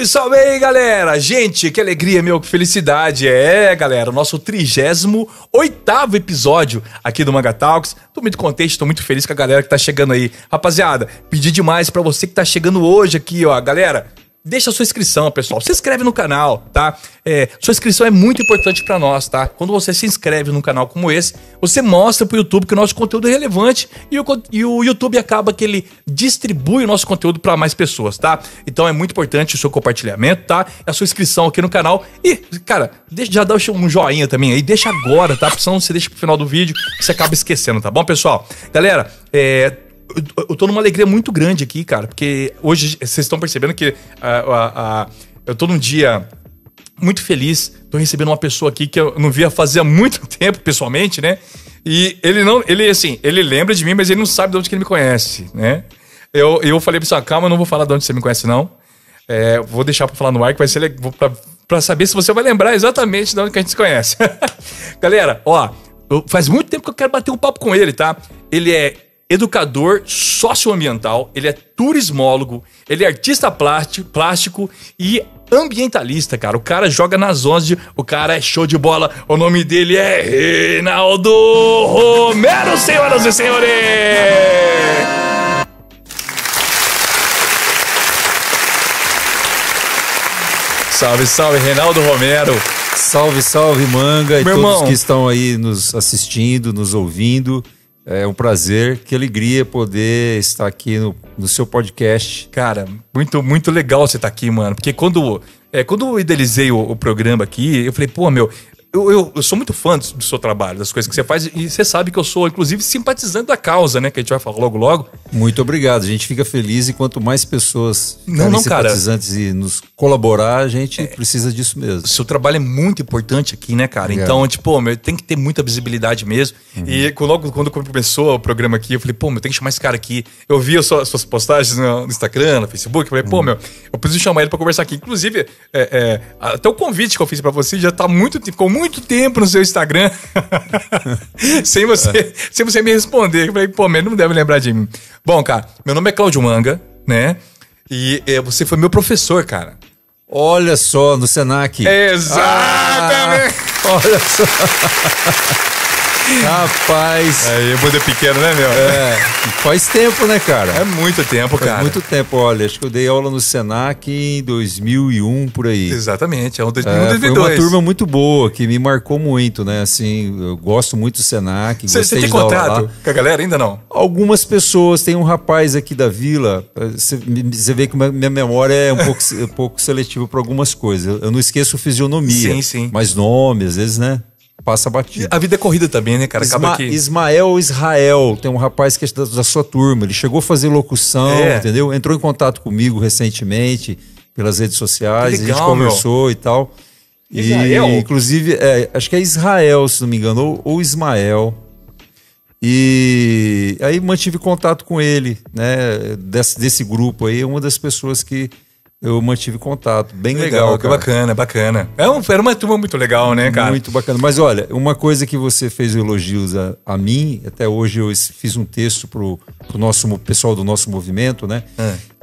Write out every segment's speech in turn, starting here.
Salve, salve aí, galera! Gente, que alegria, meu, que felicidade. Galera, o nosso 38º episódio aqui do Manga Talks. Tô muito contente, tô muito feliz com a galera que tá chegando aí. Rapaziada, pedi demais pra você que tá chegando hoje aqui, ó. Galera, deixa a sua inscrição, pessoal. Se inscreve no canal, tá? Sua inscrição é muito importante pra nós, tá? Quando você se inscreve num canal como esse, você mostra pro YouTube que o nosso conteúdo é relevante e o YouTube acaba que ele distribui o nosso conteúdo pra mais pessoas, tá? Então é muito importante o seu compartilhamento, tá? A sua inscrição aqui no canal. E, cara, já dá um joinha também aí. Deixa agora, tá? Porque senão você deixa pro final do vídeo que você acaba esquecendo, tá bom, pessoal? Galera, eu tô numa alegria muito grande aqui, cara, porque hoje vocês estão percebendo que eu tô num dia muito feliz. Tô recebendo uma pessoa aqui que eu não via fazia muito tempo, pessoalmente, né? E ele lembra de mim, mas ele não sabe de onde que ele me conhece, né? Eu falei pra ele, calma, eu não vou falar de onde você me conhece, não. Vou deixar pra falar no ar, que vai ser pra saber se você vai lembrar exatamente de onde que a gente se conhece. Galera, ó, faz muito tempo que eu quero bater um papo com ele, tá? Ele é educador socioambiental, ele é turismólogo, ele é artista plástico e ambientalista, cara. O cara joga nas ondas, o cara é show de bola. O nome dele é Reinaldo Romero, senhoras e senhores! Salve, salve, Reinaldo Romero! Salve, salve, Manga, e meu todos irmão, que estão aí nos assistindo, nos ouvindo. É um prazer, que alegria poder estar aqui no seu podcast. Cara, muito, muito legal você estar aqui, mano. Porque quando eu idealizei o programa aqui, eu falei, pô, meu, eu sou muito fã do seu trabalho, das coisas que você faz. E você sabe que eu sou, inclusive, simpatizante da causa, né? Que a gente vai falar logo. Muito obrigado. A gente fica feliz e quanto mais pessoas simpatizantes cara, e nos colaborar, a gente precisa disso mesmo. Seu trabalho é muito importante aqui, né, cara? Obrigado. Então, tipo, meu, tem que ter muita visibilidade mesmo. Uhum. E logo quando começou o programa aqui, eu falei, pô, meu, tem que chamar esse cara aqui. Eu vi as suas postagens no Instagram, no Facebook, eu falei, pô, meu, eu preciso chamar ele pra conversar aqui. Inclusive, até o convite que eu fiz pra você já tá ficou muito tempo no seu Instagram sem você me responder. Eu falei, pô, ele não deve lembrar de mim. Bom, cara, meu nome é Cláudio Manga, né? E você foi meu professor, cara. Olha só, no Senac. Exatamente! Olha só. Rapaz. Aí, mundo é pequeno, né, meu? Faz tempo, né, cara? É muito tempo, cara. Faz muito tempo, olha, acho que eu dei aula no Senac em 2001, por aí. Exatamente, é um 2001, 2002. Foi uma turma muito boa, que me marcou muito, né, assim, eu gosto muito do Senac. Você tem contato com a galera ainda não? Algumas pessoas, tem um rapaz aqui da vila, você vê que minha memória é um pouco seletiva para algumas coisas, eu não esqueço fisionomia, sim. mas nome, às vezes, né? Passa batido. A vida é corrida também, né, cara? Acaba que... Israel, tem um rapaz que é da sua turma. Ele chegou a fazer locução, entendeu? Entrou em contato comigo recentemente pelas redes sociais. Legal, a gente conversou e tal. Israel? E, inclusive, acho que é Israel, se não me engano, ou Ismael. E aí mantive contato com ele, né? Desse grupo aí, uma das pessoas que eu mantive contato. Bem legal, que bacana. Era uma turma muito legal, né, cara? Muito bacana. Mas olha, uma coisa que você fez elogios a mim, até hoje eu fiz um texto pro nosso pessoal do nosso movimento, né?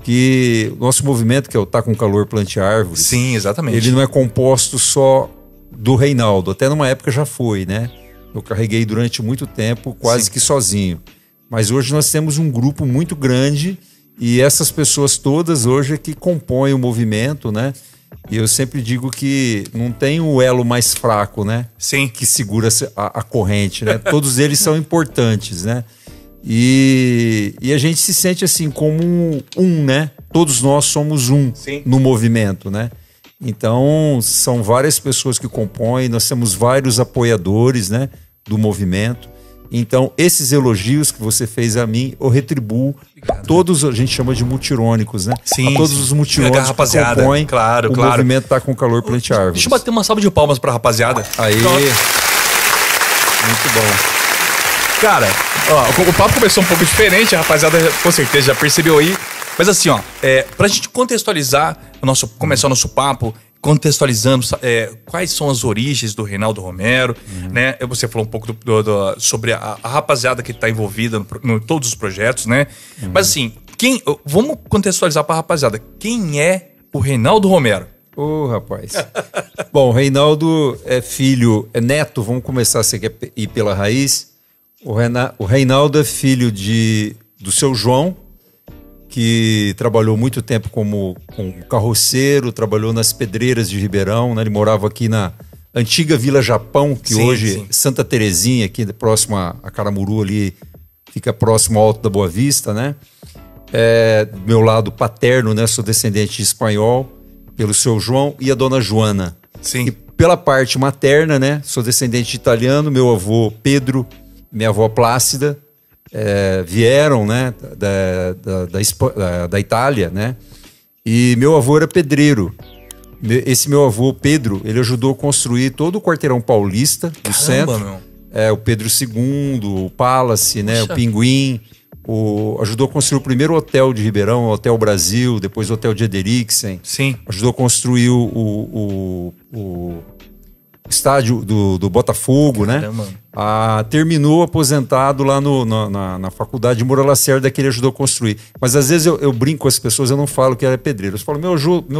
Que o nosso movimento, que é o Tá Com Calor Plante Árvores. Sim, exatamente. Ele não é composto só do Reinaldo. Até numa época já foi, né? Eu carreguei durante muito tempo, quase que sozinho. Mas hoje nós temos um grupo muito grande. E essas pessoas todas hoje é que compõem o movimento, né? E eu sempre digo que não tem o elo mais fraco, né? Sim. Que segura a corrente, né? Todos eles são importantes, né? E a gente se sente assim como né? Todos nós somos no movimento, né? Então, são várias pessoas que compõem, nós temos vários apoiadores, né? Do movimento. Então, esses elogios que você fez a mim, eu retribuo. Todos, a gente chama de mutirônicos, né? Sim. A todos os mutirônicos que compõem o movimento Tá Com Calor Plante Árvores. Deixa eu bater uma salva de palmas pra rapaziada. Aí. Pronto. Muito bom. Cara, ó, o papo começou um pouco diferente, a rapaziada com certeza já percebeu aí. Mas assim, ó, pra gente contextualizar começar o nosso papo, contextualizando quais são as origens do Reinaldo Romero, né? Você falou um pouco sobre a rapaziada que está envolvida em todos os projetos, né? Mas assim, vamos contextualizar para a rapaziada. Quem é o Reinaldo Romero. Ô, rapaz. Bom, o Reinaldo é filho, é neto, vamos começar, você quer ir pela raiz. O Reinaldo é filho do seu João, que trabalhou muito tempo como carroceiro, trabalhou nas pedreiras de Ribeirão, né? Ele morava aqui na antiga Vila Japão, que hoje Santa Terezinha, aqui próximo a Caramuru, ali fica próximo ao Alto da Boa Vista, né? Do meu lado paterno, né? Sou descendente de espanhol, pelo seu João e a dona Joana. Sim. E pela parte materna, né? Sou descendente de italiano, meu avô Pedro, minha avó Plácida, vieram, né? Da Itália, né? E meu avô era pedreiro. Esse meu avô Pedro, ele ajudou a construir todo o quarteirão paulista do centro. O Pedro II, o Palace, né? O Pinguim. Ajudou a construir o primeiro hotel de Ribeirão, o Hotel Brasil, depois o Hotel de Ederiksen. Sim. Ajudou a construir o estádio do Botafogo, caramba, né? Terminou aposentado lá na faculdade de Moura Lacerda, que ele ajudou a construir. Mas às vezes eu brinco com as pessoas, eu não falo que era pedreiro. Eu falo, meu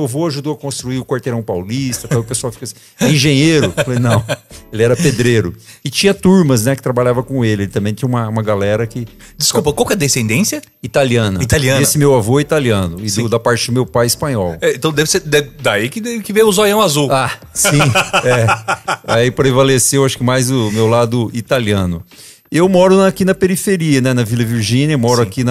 avô ajudou a construir o Quarteirão Paulista, então o pessoal fica assim, é engenheiro? Eu falei, não, ele era pedreiro. E tinha turmas, né, que trabalhava com ele. Ele também tinha uma galera que... Desculpa, qual que é a descendência? Italiana. Italiana. Esse meu avô é italiano, e da parte do meu pai espanhol. Então deve ser daí que veio o zoião azul. Sim, Aí prevaleceu, acho que mais o meu lado italiano. Eu moro aqui na periferia, né, na Vila Virgínia, moro aqui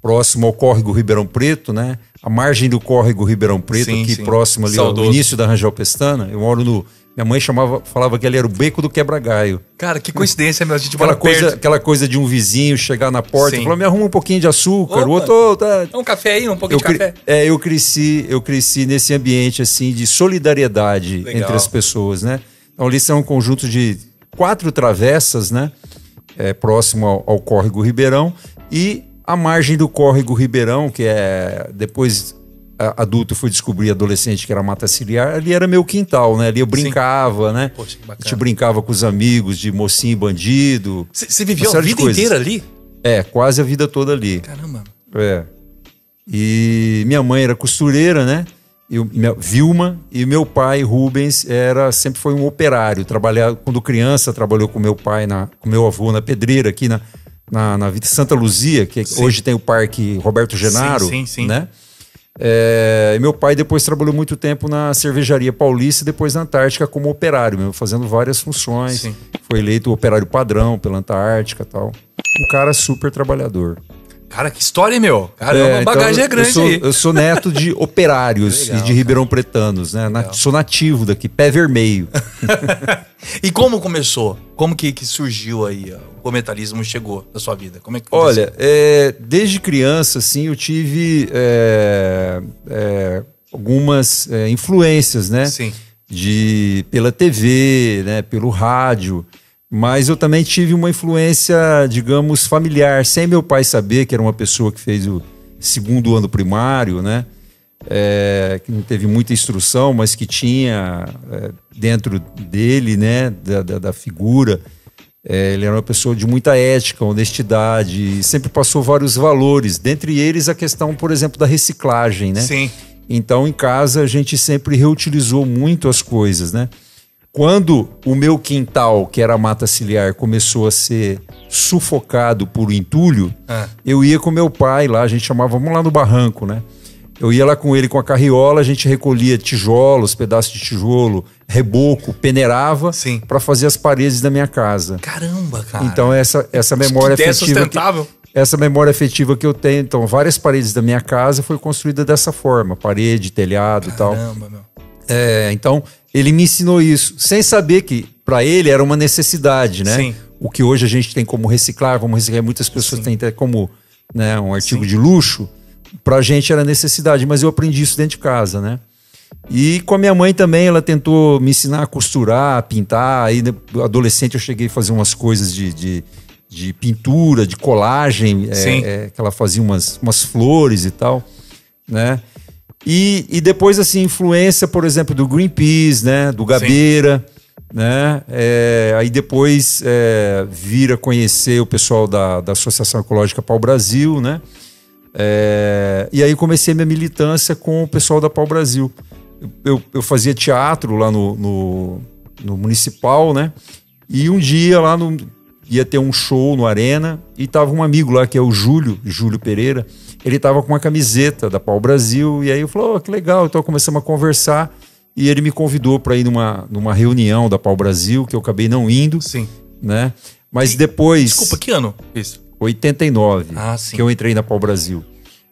próximo ao córrego Ribeirão Preto, né? A margem do córrego Ribeirão Preto, próximo ali ao início da Rangel Pestana. Eu moro minha mãe falava que ali era o beco do quebra-galho. Cara, que coincidência, meu. A gente mora perto. Aquela coisa de um vizinho chegar na porta e falar, me arruma um pouquinho de açúcar. Opa, o outro, tá... Um café aí, um pouquinho de café. Eu cresci nesse ambiente assim de solidariedade entre as pessoas, né? Então ali são um conjunto de 4 travessas, né? Próximo ao córrego Ribeirão, e a margem do córrego Ribeirão, que depois adulto fui descobrir, adolescente, que era Mata Ciliar, ali era meu quintal, né? Ali eu brincava, né? Poxa, que bacana. A gente brincava com os amigos de mocinho e bandido. Você viveu a vida inteira ali? Quase a vida toda ali. Caramba. E minha mãe era costureira, né? Vilma, e meu pai, Rubens, sempre foi um operário. Quando criança, trabalhou com meu pai, com meu avô na pedreira, aqui na Santa Luzia, que hoje tem o Parque Roberto Genaro, né? E meu pai depois trabalhou muito tempo na Cervejaria Paulista e depois na Antártica como operário, mesmo, fazendo várias funções. Foi eleito operário padrão pela Antártica e tal. Um cara super trabalhador. Cara, que história, meu. Caramba, a bagagem é grande aí. Eu sou neto de operários e de Ribeirão Pretanos, né? Sou nativo daqui, pé vermelho. E como começou? Como que surgiu aí? O metalismo chegou na sua vida? Como é que Olha, desde criança, assim, eu tive algumas influências, né? Sim. Pela TV, né? Pelo rádio. Mas eu também tive uma influência, digamos, familiar, sem meu pai saber, que era uma pessoa que fez o 2º ano primário, né? Que não teve muita instrução, mas que tinha dentro dele, né, da figura, ele era uma pessoa de muita ética, honestidade, e sempre passou vários valores, dentre eles a questão, por exemplo, da reciclagem, né? Sim. Então, em casa, a gente sempre reutilizou muito as coisas, né? Quando o meu quintal, que era a Mata Ciliar, começou a ser sufocado por entulho, eu ia com meu pai lá, a gente chamava, vamos lá no barranco, né? Eu ia lá com ele com a carriola, a gente recolhia tijolos, pedaços de tijolo, reboco, peneirava para fazer as paredes da minha casa. Caramba, cara. Então essa memória afetiva, essa memória afetiva que eu tenho, então várias paredes da minha casa foi construída dessa forma, parede, telhado e tal. Caramba, meu. Então ele me ensinou isso, sem saber que para ele era uma necessidade, né? Sim. O que hoje a gente tem como reciclar, muitas pessoas têm até como, né, um artigo de luxo. Pra gente era necessidade, mas eu aprendi isso dentro de casa, né? E com a minha mãe também, ela tentou me ensinar a costurar, a pintar. Aí, adolescente, eu cheguei a fazer umas coisas de pintura, de colagem, que ela fazia umas flores e tal, né? E depois, assim, influência, por exemplo, do Greenpeace, né? Do Gabeira, né? Aí depois vira conhecer o pessoal da Associação Ecológica Pau Brasil, né? E aí comecei minha militância com o pessoal da Pau Brasil. Eu fazia teatro lá no Municipal, né? E um dia lá ia ter um show no Arena e tava um amigo lá, que é o Júlio Pereira. Ele tava com uma camiseta da Pau Brasil e aí eu falei, que legal. Então começamos a conversar e ele me convidou para ir numa reunião da Pau Brasil, que eu acabei não indo. Sim. Né? Mas depois... Desculpa, que ano isso? 89, que eu entrei na Pau Brasil.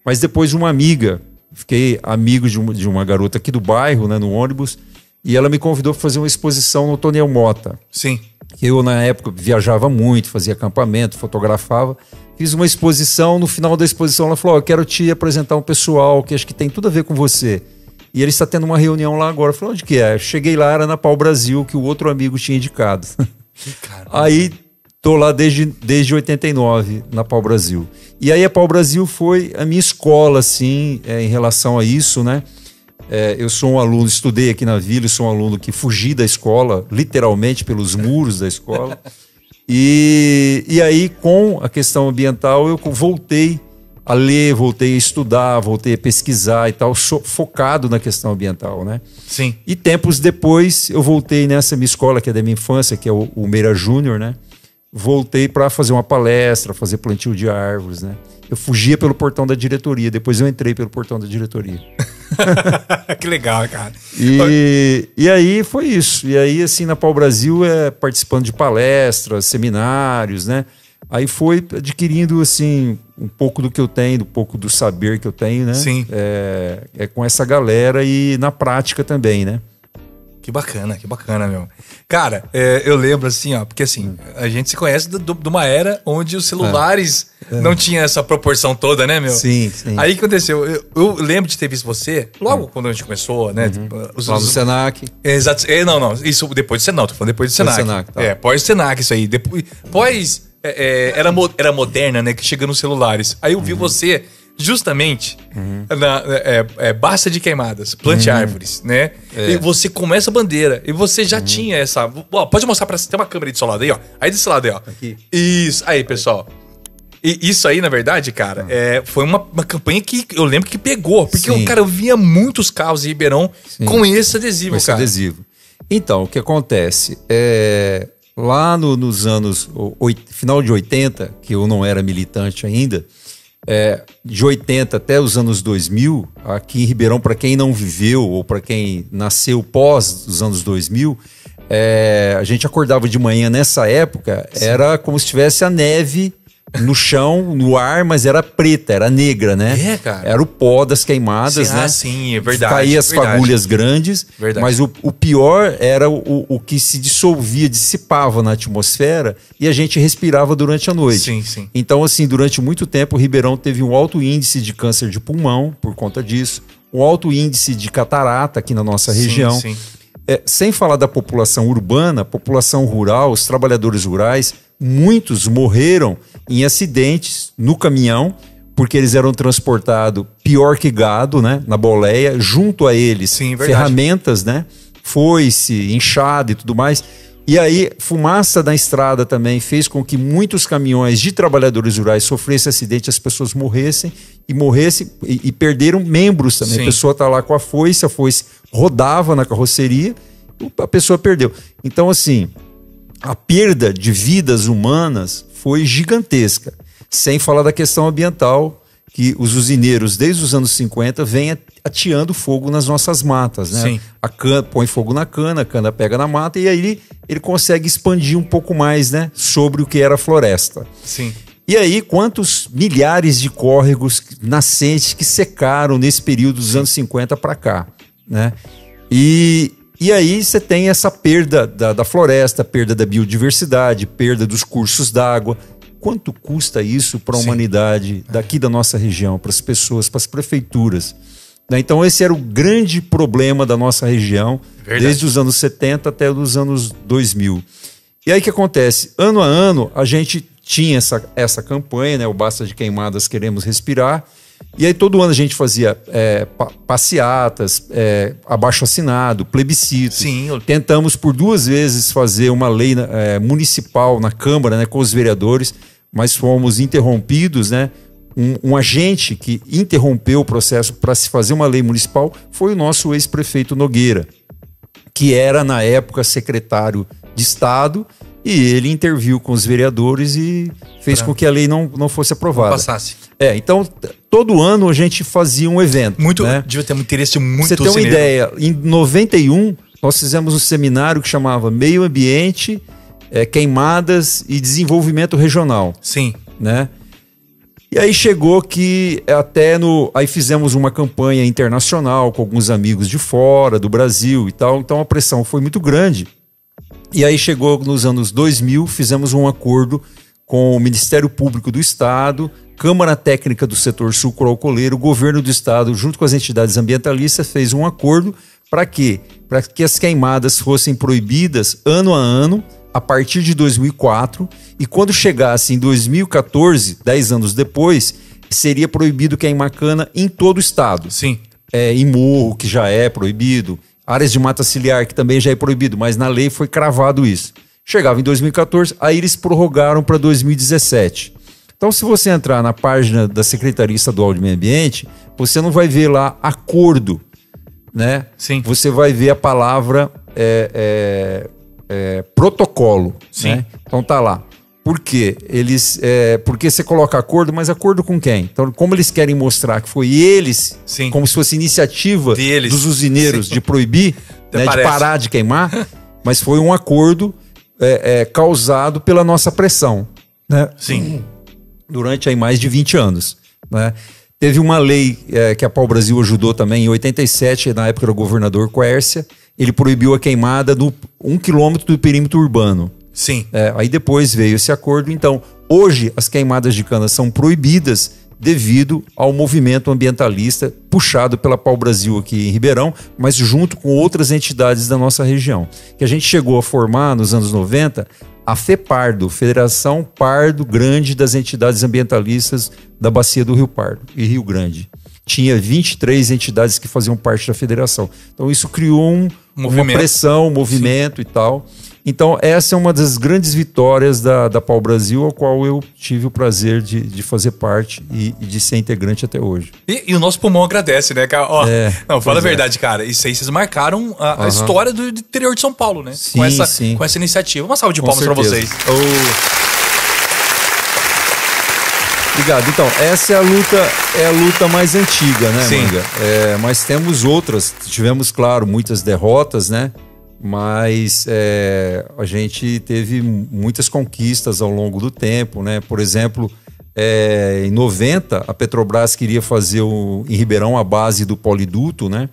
Mas depois uma amiga, fiquei amigo de uma garota aqui do bairro, né, no ônibus, e ela me convidou para fazer uma exposição no Tonel Mota. Sim. Eu, na época, viajava muito, fazia acampamento, fotografava. Fiz uma exposição, no final da exposição ela falou, eu quero te apresentar um pessoal que acho que tem tudo a ver com você. E ele está tendo uma reunião lá agora. Eu falei, onde que é? Eu cheguei lá, era na Pau Brasil, que o outro amigo tinha indicado. Aí... Estou lá desde 89 na Pau Brasil. E aí a Pau Brasil foi a minha escola, assim, em relação a isso, né? Eu sou um aluno, estudei aqui na Vila, sou um aluno que fugi da escola, literalmente pelos muros da escola. E aí, com a questão ambiental, eu voltei a ler, voltei a estudar, voltei a pesquisar e tal, focado na questão ambiental, né? Sim. E tempos depois, eu voltei nessa minha escola, que é da minha infância, que é o Meira Júnior, né? Voltei para fazer uma palestra, fazer plantio de árvores, né? Eu fugia pelo portão da diretoria, depois eu entrei pelo portão da diretoria. Que legal, cara. E aí foi isso. E aí, assim, na Pau Brasil, participando de palestras, seminários, né? Aí foi adquirindo, assim, um pouco do que eu tenho, um pouco do saber que eu tenho, né? Sim. Com essa galera e na prática também, né? Que bacana, meu. Cara, eu lembro assim, ó, porque assim, a gente se conhece de uma era onde os celulares não tinham essa proporção toda, né, meu? Sim, sim. Aí o que aconteceu? Eu lembro de ter visto você, logo quando a gente começou, né? Tipo, lá no Senac. Exato. Não, isso depois do Senac, tô falando depois do Senac. Tá. Pós-Senac isso aí. Pós, era moderna, né, que chega nos celulares. Aí eu vi você... Justamente Basta de Queimadas, plante árvores, né? E você começa a bandeira e você já tinha essa. Ó, pode mostrar pra você. Tem uma câmera aí do seu lado aí, ó. Aí desse lado aí, ó. Aqui. Isso, aí, pessoal. E isso aí, na verdade, cara, foi uma campanha que eu lembro que pegou. Porque, cara, eu via muitos carros em Ribeirão com esse adesivo, com esse adesivo. Então, o que acontece? Lá nos anos. Final de 80, que eu não era militante ainda. De 80 até os anos 2000, aqui em Ribeirão, para quem não viveu ou para quem nasceu pós os anos 2000, a gente acordava de manhã nessa época, era como se tivesse a neve no chão, no ar, mas era preta, era negra, né? Cara. Era o pó das queimadas, né? Sim, é verdade. Caía as fagulhas grandes, mas o pior era o que se dissolvia, dissipava na atmosfera e a gente respirava durante a noite. Sim. Então, assim, durante muito tempo, o Ribeirão teve um alto índice de câncer de pulmão por conta disso, um alto índice de catarata aqui na nossa região. Sim. Sem falar da população urbana, população rural, os trabalhadores rurais, muitos morreram em acidentes no caminhão, porque eles eram transportados pior que gado, né, na boleia, junto a eles ferramentas, né, foice, enxada e tudo mais. E aí, fumaça da estrada também fez com que muitos caminhões de trabalhadores rurais sofressem acidente, as pessoas morressem e perderam membros também. A pessoa está lá com a foice rodava na carroceria, a pessoa perdeu. Então, assim, a perda de vidas humanas foi gigantesca. Sem falar da questão ambiental, que os usineiros, desde os anos 50, vêm ateando fogo nas nossas matas, né? A cana, põe fogo na cana, a cana pega na mata e aí ele consegue expandir um pouco mais, né, sobre o que era a floresta. E aí, quantos milhares de córregos nascentes que secaram nesse período dos anos 50 para cá, né? E aí você tem essa perda da floresta, perda da biodiversidade, perda dos cursos d'água. Quanto custa isso para a humanidade daqui da nossa região, para as pessoas, para as prefeituras? Então esse era o grande problema da nossa região, desde os anos 70 até os anos 2000. E aí o que acontece? Ano a ano a gente tinha essa campanha, né? O Basta de Queimadas, Queremos Respirar. E aí todo ano a gente fazia passeatas, abaixo-assinado, plebiscito. Tentamos por 2 vezes fazer uma lei municipal na Câmara, né, com os vereadores, mas fomos interrompidos, né, um agente que interrompeu o processo para se fazer uma lei municipal foi o nosso ex-prefeito Nogueira, que era, na época, secretário de Estado, e ele interviu com os vereadores e fez com que a lei não fosse aprovada. Não passasse. Então, todo ano a gente fazia um evento. Né? Devia ter um interesse muito. Você tem uma ideia, em 91, nós fizemos um seminário que chamava Meio Ambiente, Queimadas e Desenvolvimento Regional. Sim. Né? E aí chegou que aí fizemos uma campanha internacional com alguns amigos de fora, do Brasil e tal, então a pressão foi muito grande. E aí chegou nos anos 2000, fizemos um acordo com o Ministério Público do Estado, Câmara Técnica do Setor Sucroalcooleiro, o Governo do Estado, junto com as entidades ambientalistas, fez um acordo para quê? Para que as queimadas fossem proibidas ano a ano, a partir de 2004, e quando chegasse em 2014, 10 anos depois, seria proibido queimar cana em todo o estado. Sim. Em morro, que já é proibido, áreas de mata ciliar, que também já é proibido, mas na lei foi cravado isso. Chegava em 2014, aí eles prorrogaram para 2017. Então, se você entrar na página da Secretaria Estadual de Meio Ambiente, você não vai ver lá acordo, né? Sim. Você vai ver a palavra protocolo. Sim. Né? Então tá lá. Por quê? Porque você coloca acordo, mas acordo com quem? Então, como eles querem mostrar que foi eles, Sim. como se fosse iniciativa dos usineiros de proibir, né, de parar de queimar, mas foi um acordo causado pela nossa pressão. Né? Sim. Durante aí mais de 20 anos. Né? Teve uma lei que a Pau Brasil ajudou também, em 87, na época do governador Quércia, ele proibiu a queimada no 1 quilômetro do perímetro urbano. Sim. Aí depois veio esse acordo. Então, hoje as queimadas de cana são proibidas devido ao movimento ambientalista puxado pela Pau Brasil aqui em Ribeirão, mas junto com outras entidades da nossa região. Que a gente chegou a formar nos anos 90 a FEPARDO, Federação Pardo Grande das Entidades Ambientalistas da Bacia do Rio Pardo e Rio Grande. Tinha 23 entidades que faziam parte da federação. Então isso criou uma pressão, um movimento. Sim. E tal. Então essa é uma das grandes vitórias da Pau Brasil, ao qual eu tive o prazer de fazer parte e de ser integrante até hoje. E o nosso pulmão agradece, né, cara? Não, fala a verdade, cara. Isso aí vocês marcaram a história do interior de São Paulo, né? Sim, com essa iniciativa. Uma salva de palmas para vocês. Obrigado. Então, essa é a luta mais antiga, né, Sim. Manga? Mas temos outras. Tivemos, claro, muitas derrotas, né? Mas a gente teve muitas conquistas ao longo do tempo, né? Por exemplo, em 90, a Petrobras queria fazer em Ribeirão a base do poliduto, né?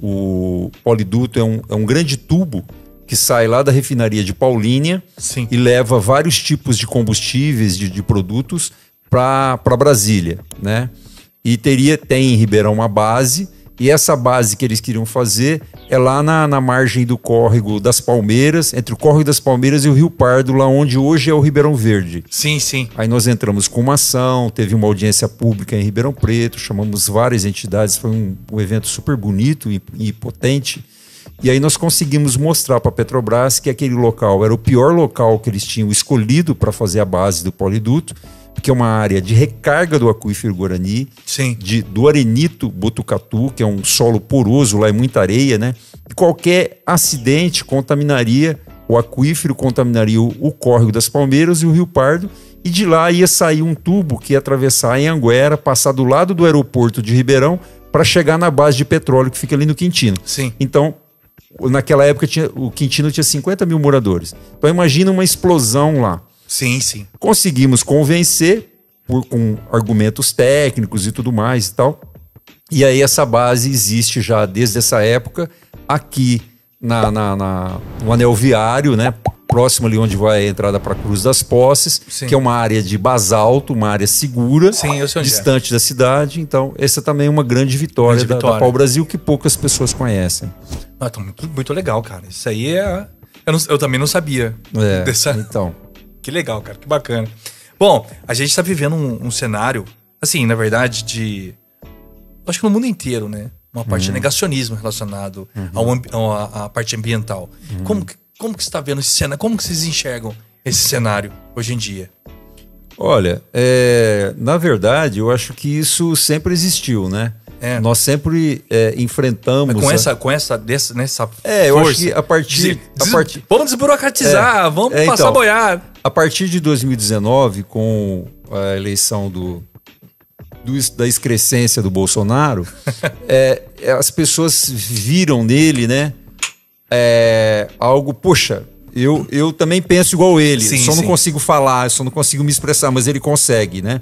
O poliduto é um grande tubo que sai lá da refinaria de Paulínia. Sim. E leva vários tipos de combustíveis, de produtos para Brasília, né? E tem em Ribeirão uma base, e essa base que eles queriam fazer é lá na margem do córrego das Palmeiras, entre o córrego das Palmeiras e o Rio Pardo, lá onde hoje é o Ribeirão Verde. Sim, sim. Aí nós entramos com uma ação, teve uma audiência pública em Ribeirão Preto, chamamos várias entidades, foi um evento super bonito e potente. E aí nós conseguimos mostrar para a Petrobras que aquele local era o pior local que eles tinham escolhido para fazer a base do poliduto, porque é uma área de recarga do aquífero Guarani, Sim. do arenito Botucatu, que é um solo poroso, lá é muita areia, né? E qualquer acidente contaminaria o aquífero, contaminaria o córrego das Palmeiras e o Rio Pardo, e de lá ia sair um tubo que ia atravessar a Anhanguera, passar do lado do aeroporto de Ribeirão, para chegar na base de petróleo que fica ali no Quintino. Sim. Então, naquela época, o Quintino tinha 50 mil moradores. Então, imagina uma explosão lá. Sim, sim. Conseguimos convencer com argumentos técnicos e tudo mais e tal. E aí essa base existe já desde essa época aqui no anel viário, né? Próximo ali onde vai a entrada para a Cruz das Posses, Sim. que é uma área de basalto, uma área segura, Sim, eu sei onde distante da cidade. Então essa também é uma grande vitória da Pau Brasil que poucas pessoas conhecem. Então, muito legal, cara. Isso aí eu também não sabia. Então... Que legal, cara, que bacana. Bom, a gente tá vivendo um cenário, assim, na verdade, acho que no mundo inteiro, né? Uma parte de negacionismo relacionado à parte ambiental. Como que você tá vendo esse cenário? Como que vocês enxergam esse cenário hoje em dia? Olha, na verdade, eu acho que isso sempre existiu, né? Nós sempre enfrentamos... Mas nessa eu acho que a partir... Vamos desburocratizar, vamos passar a boiada. A partir de 2019, com a eleição da excrescência do Bolsonaro, as pessoas viram nele, né, algo, poxa, eu também penso igual ele, não consigo falar, só não consigo me expressar, mas ele consegue, né?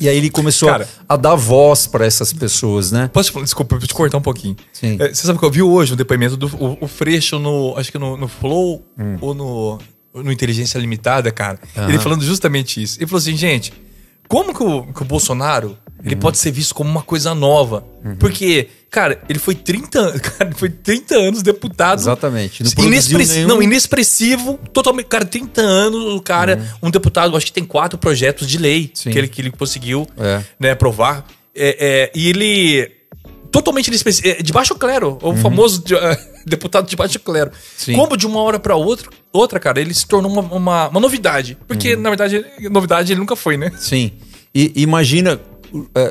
E aí ele começou a dar voz para essas pessoas, né? Desculpa, eu te cortar um pouquinho. Sim. Você sabe que eu vi hoje um depoimento do Freixo acho que no Flow ou no Inteligência Limitada, cara. Ele falando justamente isso. Ele falou assim, gente, como que o Bolsonaro ele pode ser visto como uma coisa nova? Porque, cara, ele foi 30 anos deputado. Exatamente. Inexpressivo, totalmente. Cara, 30 anos, o cara, um deputado, acho que tem 4 projetos de lei que ele conseguiu aprovar. E ele totalmente inexpressivo, de baixo clero, o famoso deputado de baixo clero. Sim. Como de uma hora pra outra, cara, ele se tornou uma novidade. Porque, na verdade, novidade ele nunca foi, né? Sim. E imagina,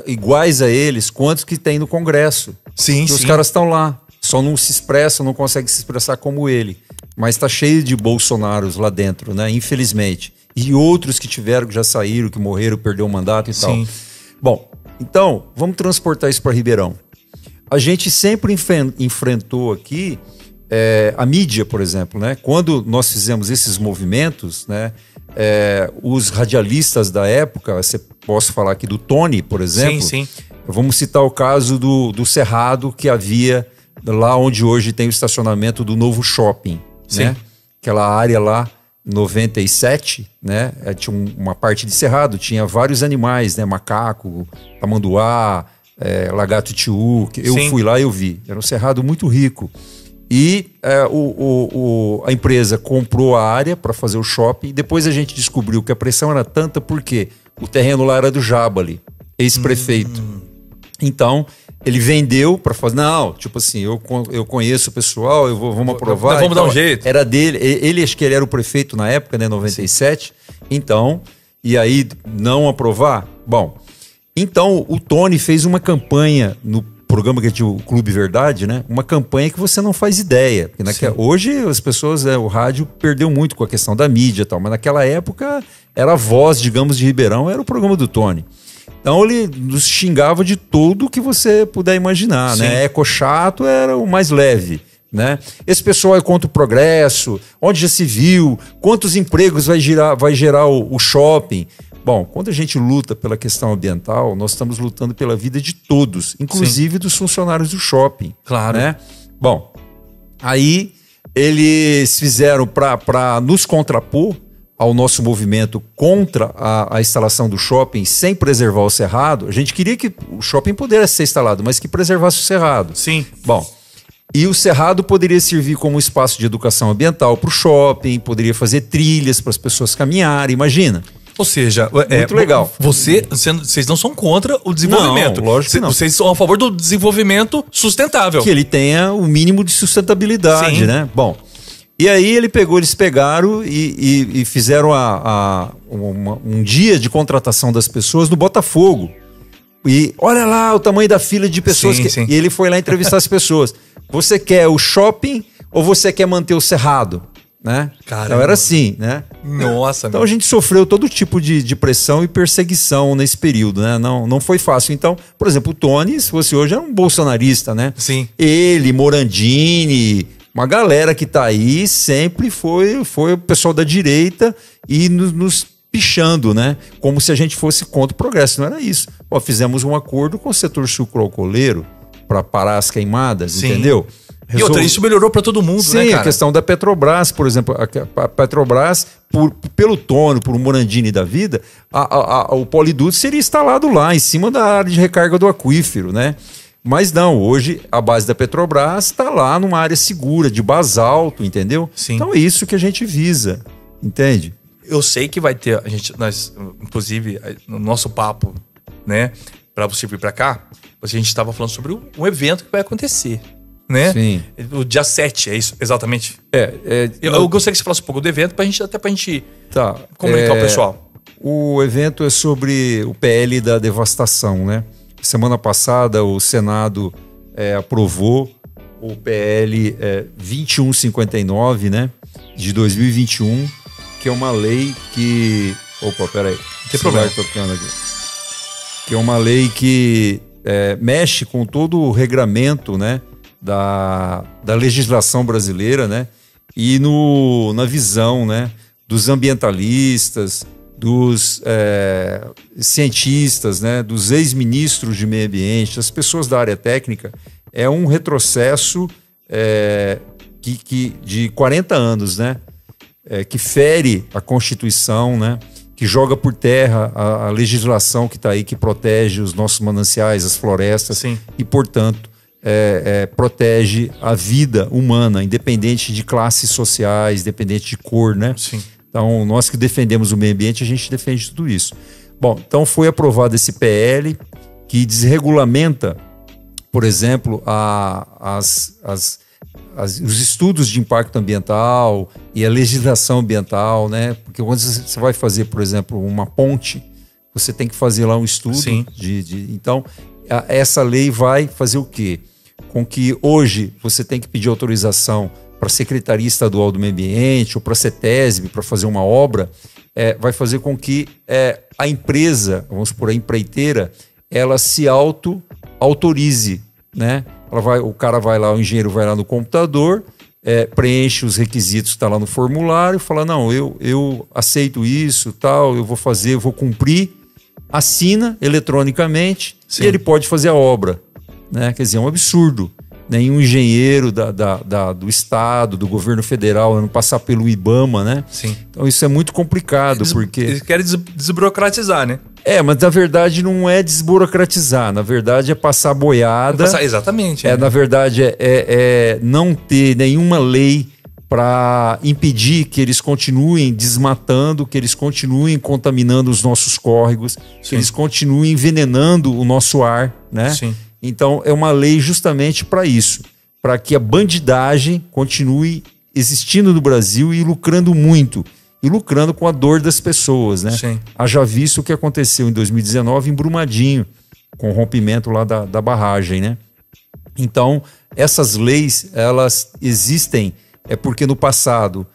iguais a eles, quantos que tem no Congresso. Sim. Os caras estão lá, só não se expressam, não conseguem se expressar como ele. Mas tá cheio de Bolsonaros lá dentro, né? Infelizmente. E outros que tiveram, que já saíram, que morreram, perdeu o mandato e tal. Bom, então, vamos transportar isso para Ribeirão. A gente sempre enfrentou aqui a mídia, por exemplo, né? Quando nós fizemos esses movimentos, né? Os radialistas da época, posso falar aqui do Tony, por exemplo. Sim. Vamos citar o caso do Cerrado que havia lá onde hoje tem o estacionamento do novo shopping, né? Aquela área lá, 97, né? Tinha uma parte de cerrado, tinha vários animais, né? Macaco, tamanduá, lagarto tiu. Eu fui lá e eu vi. Era um cerrado muito rico. E a empresa comprou a área para fazer o shopping. Depois a gente descobriu que a pressão era tanta porque o terreno lá era do Jabali, ex-prefeito. Então, ele vendeu para fazer... Não, tipo assim, eu conheço o pessoal, vamos aprovar. Vamos dar um jeito. Era dele. Ele, acho que ele era o prefeito na época, né, 97. Então, e aí não aprovar? Bom, então o Tony fez uma campanha no programa que tinha o Clube Verdade, né? Uma campanha que você não faz ideia. Porque hoje as pessoas, o rádio perdeu muito com a questão da mídia e tal, mas naquela época era a voz, digamos, de Ribeirão, era o programa do Tony. Então ele nos xingava de tudo que você puder imaginar, né? Eco chato era o mais leve, né? Esse pessoal é contra o progresso, onde já se viu, quantos empregos vai gerar o shopping. Bom, quando a gente luta pela questão ambiental, nós estamos lutando pela vida de todos, inclusive dos funcionários do shopping. Claro. Né? Bom, aí eles fizeram para nos contrapor ao nosso movimento contra a instalação do shopping sem preservar o cerrado. A gente queria que o shopping pudesse ser instalado, mas que preservasse o cerrado. Sim. Bom, e o cerrado poderia servir como espaço de educação ambiental para o shopping, poderia fazer trilhas para as pessoas caminharem, imagina. Ou seja, muito legal. Vocês não são contra o desenvolvimento. Não, lógico que não. Vocês são a favor do desenvolvimento sustentável. Que ele tenha o mínimo de sustentabilidade, né? Bom, e aí eles pegaram e fizeram um dia de contratação das pessoas no Botafogo. E olha lá o tamanho da fila de pessoas. E ele foi lá entrevistar as pessoas. Você quer o shopping ou você quer manter o cerrado? Né? Então era assim, né? Nossa. Então a gente sofreu todo tipo de pressão e perseguição nesse período, né? Não foi fácil. Então, por exemplo, o Tony, se fosse hoje, era um bolsonarista, né? Sim. Ele, Morandini, uma galera que tá aí sempre foi o pessoal da direita e nos pichando, né? Como se a gente fosse contra o progresso. Não era isso. Ó, fizemos um acordo com o setor sucroalcooleiro para parar as queimadas, entendeu? E outra, isso melhorou para todo mundo, sim, né, cara? A questão da Petrobras, por exemplo. A Petrobras, pelo Tono, por um Morandini da vida, o poliduto seria instalado lá, em cima da área de recarga do aquífero, né? Mas não, hoje a base da Petrobras está lá numa área segura, de basalto, entendeu? Sim. Então é isso que a gente visa, entende? Eu sei que vai ter, nós, inclusive, no nosso papo, né, para você vir para cá, a gente estava falando sobre um evento que vai acontecer. Né? Sim. O dia 7, é isso, exatamente? Eu gostaria que você falasse um pouco do evento pra gente comunicar o pessoal. O evento é sobre o PL da devastação, né? Semana passada o Senado aprovou o PL 2159, né? De 2021, que é uma lei que... Opa, peraí. Não tem problema. Tocando aqui. Que é uma lei que mexe com todo o regramento, né? Da legislação brasileira, né? E na visão, né? Dos ambientalistas, dos cientistas, né? Dos ex-ministros de meio ambiente, das pessoas da área técnica, é um retrocesso de 40 anos, né? Que fere a Constituição, né? Que joga por terra a legislação que está aí, que protege os nossos mananciais, as florestas. Sim. E, portanto, protege a vida humana, independente de classes sociais, independente de cor, né? Sim. Então, nós que defendemos o meio ambiente, a gente defende tudo isso. Bom, então foi aprovado esse PL que desregulamenta, por exemplo, os estudos de impacto ambiental e a legislação ambiental, né? Porque quando você vai fazer, por exemplo, uma ponte, você tem que fazer lá um estudo. Sim. Então, essa lei vai fazer o quê? Com que hoje você tem que pedir autorização para a Secretaria Estadual do Meio Ambiente ou para a CETESB para fazer uma obra, vai fazer com que a empresa, vamos supor, a empreiteira, ela se autorize, né? O cara vai lá, o engenheiro vai lá no computador, preenche os requisitos que está lá no formulário, fala, não, eu aceito isso, tal, eu vou fazer, eu vou cumprir, assina eletronicamente. Sim. E ele pode fazer a obra, né? Quer dizer, é um absurdo. Nenhum engenheiro do Estado, do governo federal, não passar pelo IBAMA, né? Sim. Então isso é muito complicado, porque... Eles querem desburocratizar, né? Mas na verdade não é desburocratizar, na verdade é passar boiada. Exatamente. Na verdade é não ter nenhuma lei para impedir que eles continuem desmatando, que eles continuem contaminando os nossos córregos, Sim. que eles continuem envenenando o nosso ar, né? Sim. Então é uma lei justamente para isso, para que a bandidagem continue existindo no Brasil e lucrando muito. E lucrando com a dor das pessoas, né? Sim. Haja visto o que aconteceu em 2019 em Brumadinho, com o rompimento lá da barragem, né? Então, essas leis, elas existem porque no passado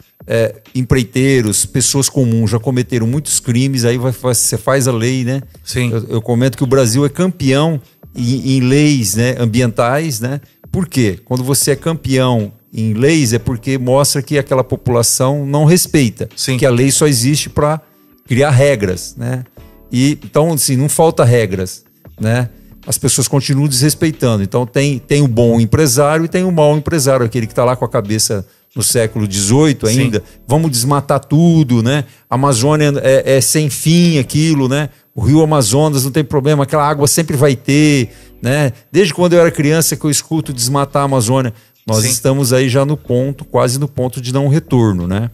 empreiteiros, pessoas comuns já cometeram muitos crimes, aí você faz a lei, né? Sim. Eu comento que o Brasil é campeão em leis, né, ambientais, né? Por quê? Quando você é campeão em leis é porque mostra que aquela população não respeita. Sim. Que a lei só existe para criar regras, né? E então, assim, não falta regras, né? As pessoas continuam desrespeitando. Então tem um bom empresário e tem um mau empresário, aquele que está lá com a cabeça no século XVIII ainda. Sim. Vamos desmatar tudo, né? A Amazônia é sem fim aquilo, né? O Rio Amazonas não tem problema, aquela água sempre vai ter, né? Desde quando eu era criança que eu escuto desmatar a Amazônia. Nós Sim. estamos aí já no ponto, quase no ponto de não retorno, né?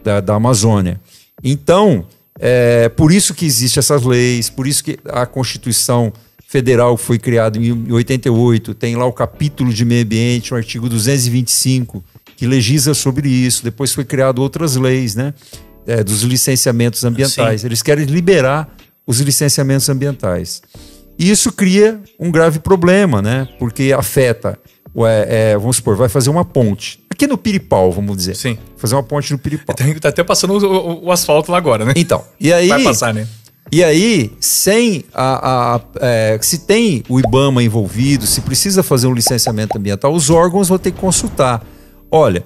Da Amazônia. Então, por isso que existem essas leis, por isso que a Constituição Federal foi criada em 88, tem lá o capítulo de meio ambiente, o artigo 225, que legisla sobre isso. Depois foi criado outras leis, né? Dos licenciamentos ambientais. Sim. Eles querem liberar os licenciamentos ambientais. E isso cria um grave problema, né? Porque afeta, vamos supor, vai fazer uma ponte. Aqui no Piripau, vamos dizer. Sim. Fazer uma ponte no Piripau. Tá até passando o asfalto lá agora, né? Então, e aí... Vai passar, né? E aí, sem se tem o IBAMA envolvido, se precisa fazer um licenciamento ambiental, os órgãos vão ter que consultar. Olha,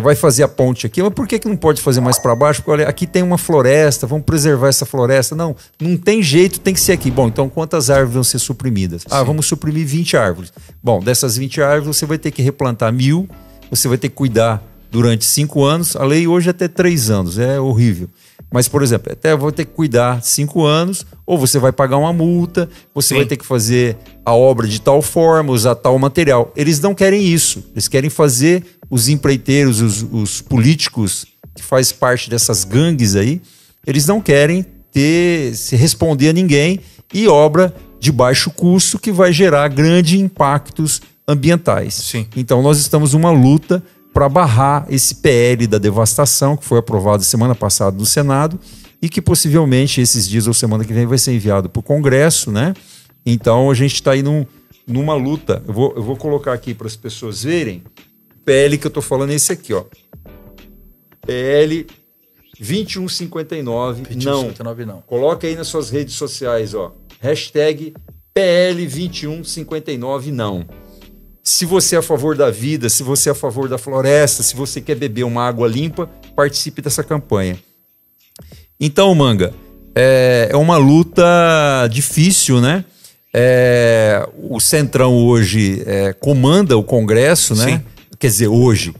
vai fazer a ponte aqui, mas por que não pode fazer mais para baixo? Porque olha, aqui tem uma floresta, vamos preservar essa floresta. Não tem jeito, tem que ser aqui. Bom, então quantas árvores vão ser suprimidas? Sim. Vamos suprimir 20 árvores. Bom, dessas 20 árvores você vai ter que replantar 1000, você vai ter que cuidar durante 5 anos. A lei hoje é até 3 anos, é horrível. Mas, por exemplo, até vou ter que cuidar 5 anos, ou você vai pagar uma multa, você Sim. vai ter que fazer a obra de tal forma, usar tal material. Eles não querem isso. Eles querem fazer os empreiteiros, os políticos que fazem parte dessas gangues aí, eles não querem se responder a ninguém e obra de baixo custo que vai gerar grandes impactos ambientais. Sim. Então nós estamos numa luta para barrar esse PL da devastação que foi aprovado semana passada no Senado e que possivelmente esses dias ou semana que vem vai ser enviado para o Congresso, né? Então a gente está aí numa luta. Eu vou colocar aqui para as pessoas verem. O PL que eu estou falando é esse aqui, ó. PL 2159, 2159 não. Coloca aí nas suas redes sociais, ó. Hashtag PL 2159 não. Se você é a favor da vida, se você é a favor da floresta, se você quer beber uma água limpa, participe dessa campanha. Então, Manga, é uma luta difícil, né? O Centrão hoje comanda o Congresso, né? Sim. Quer dizer, hoje.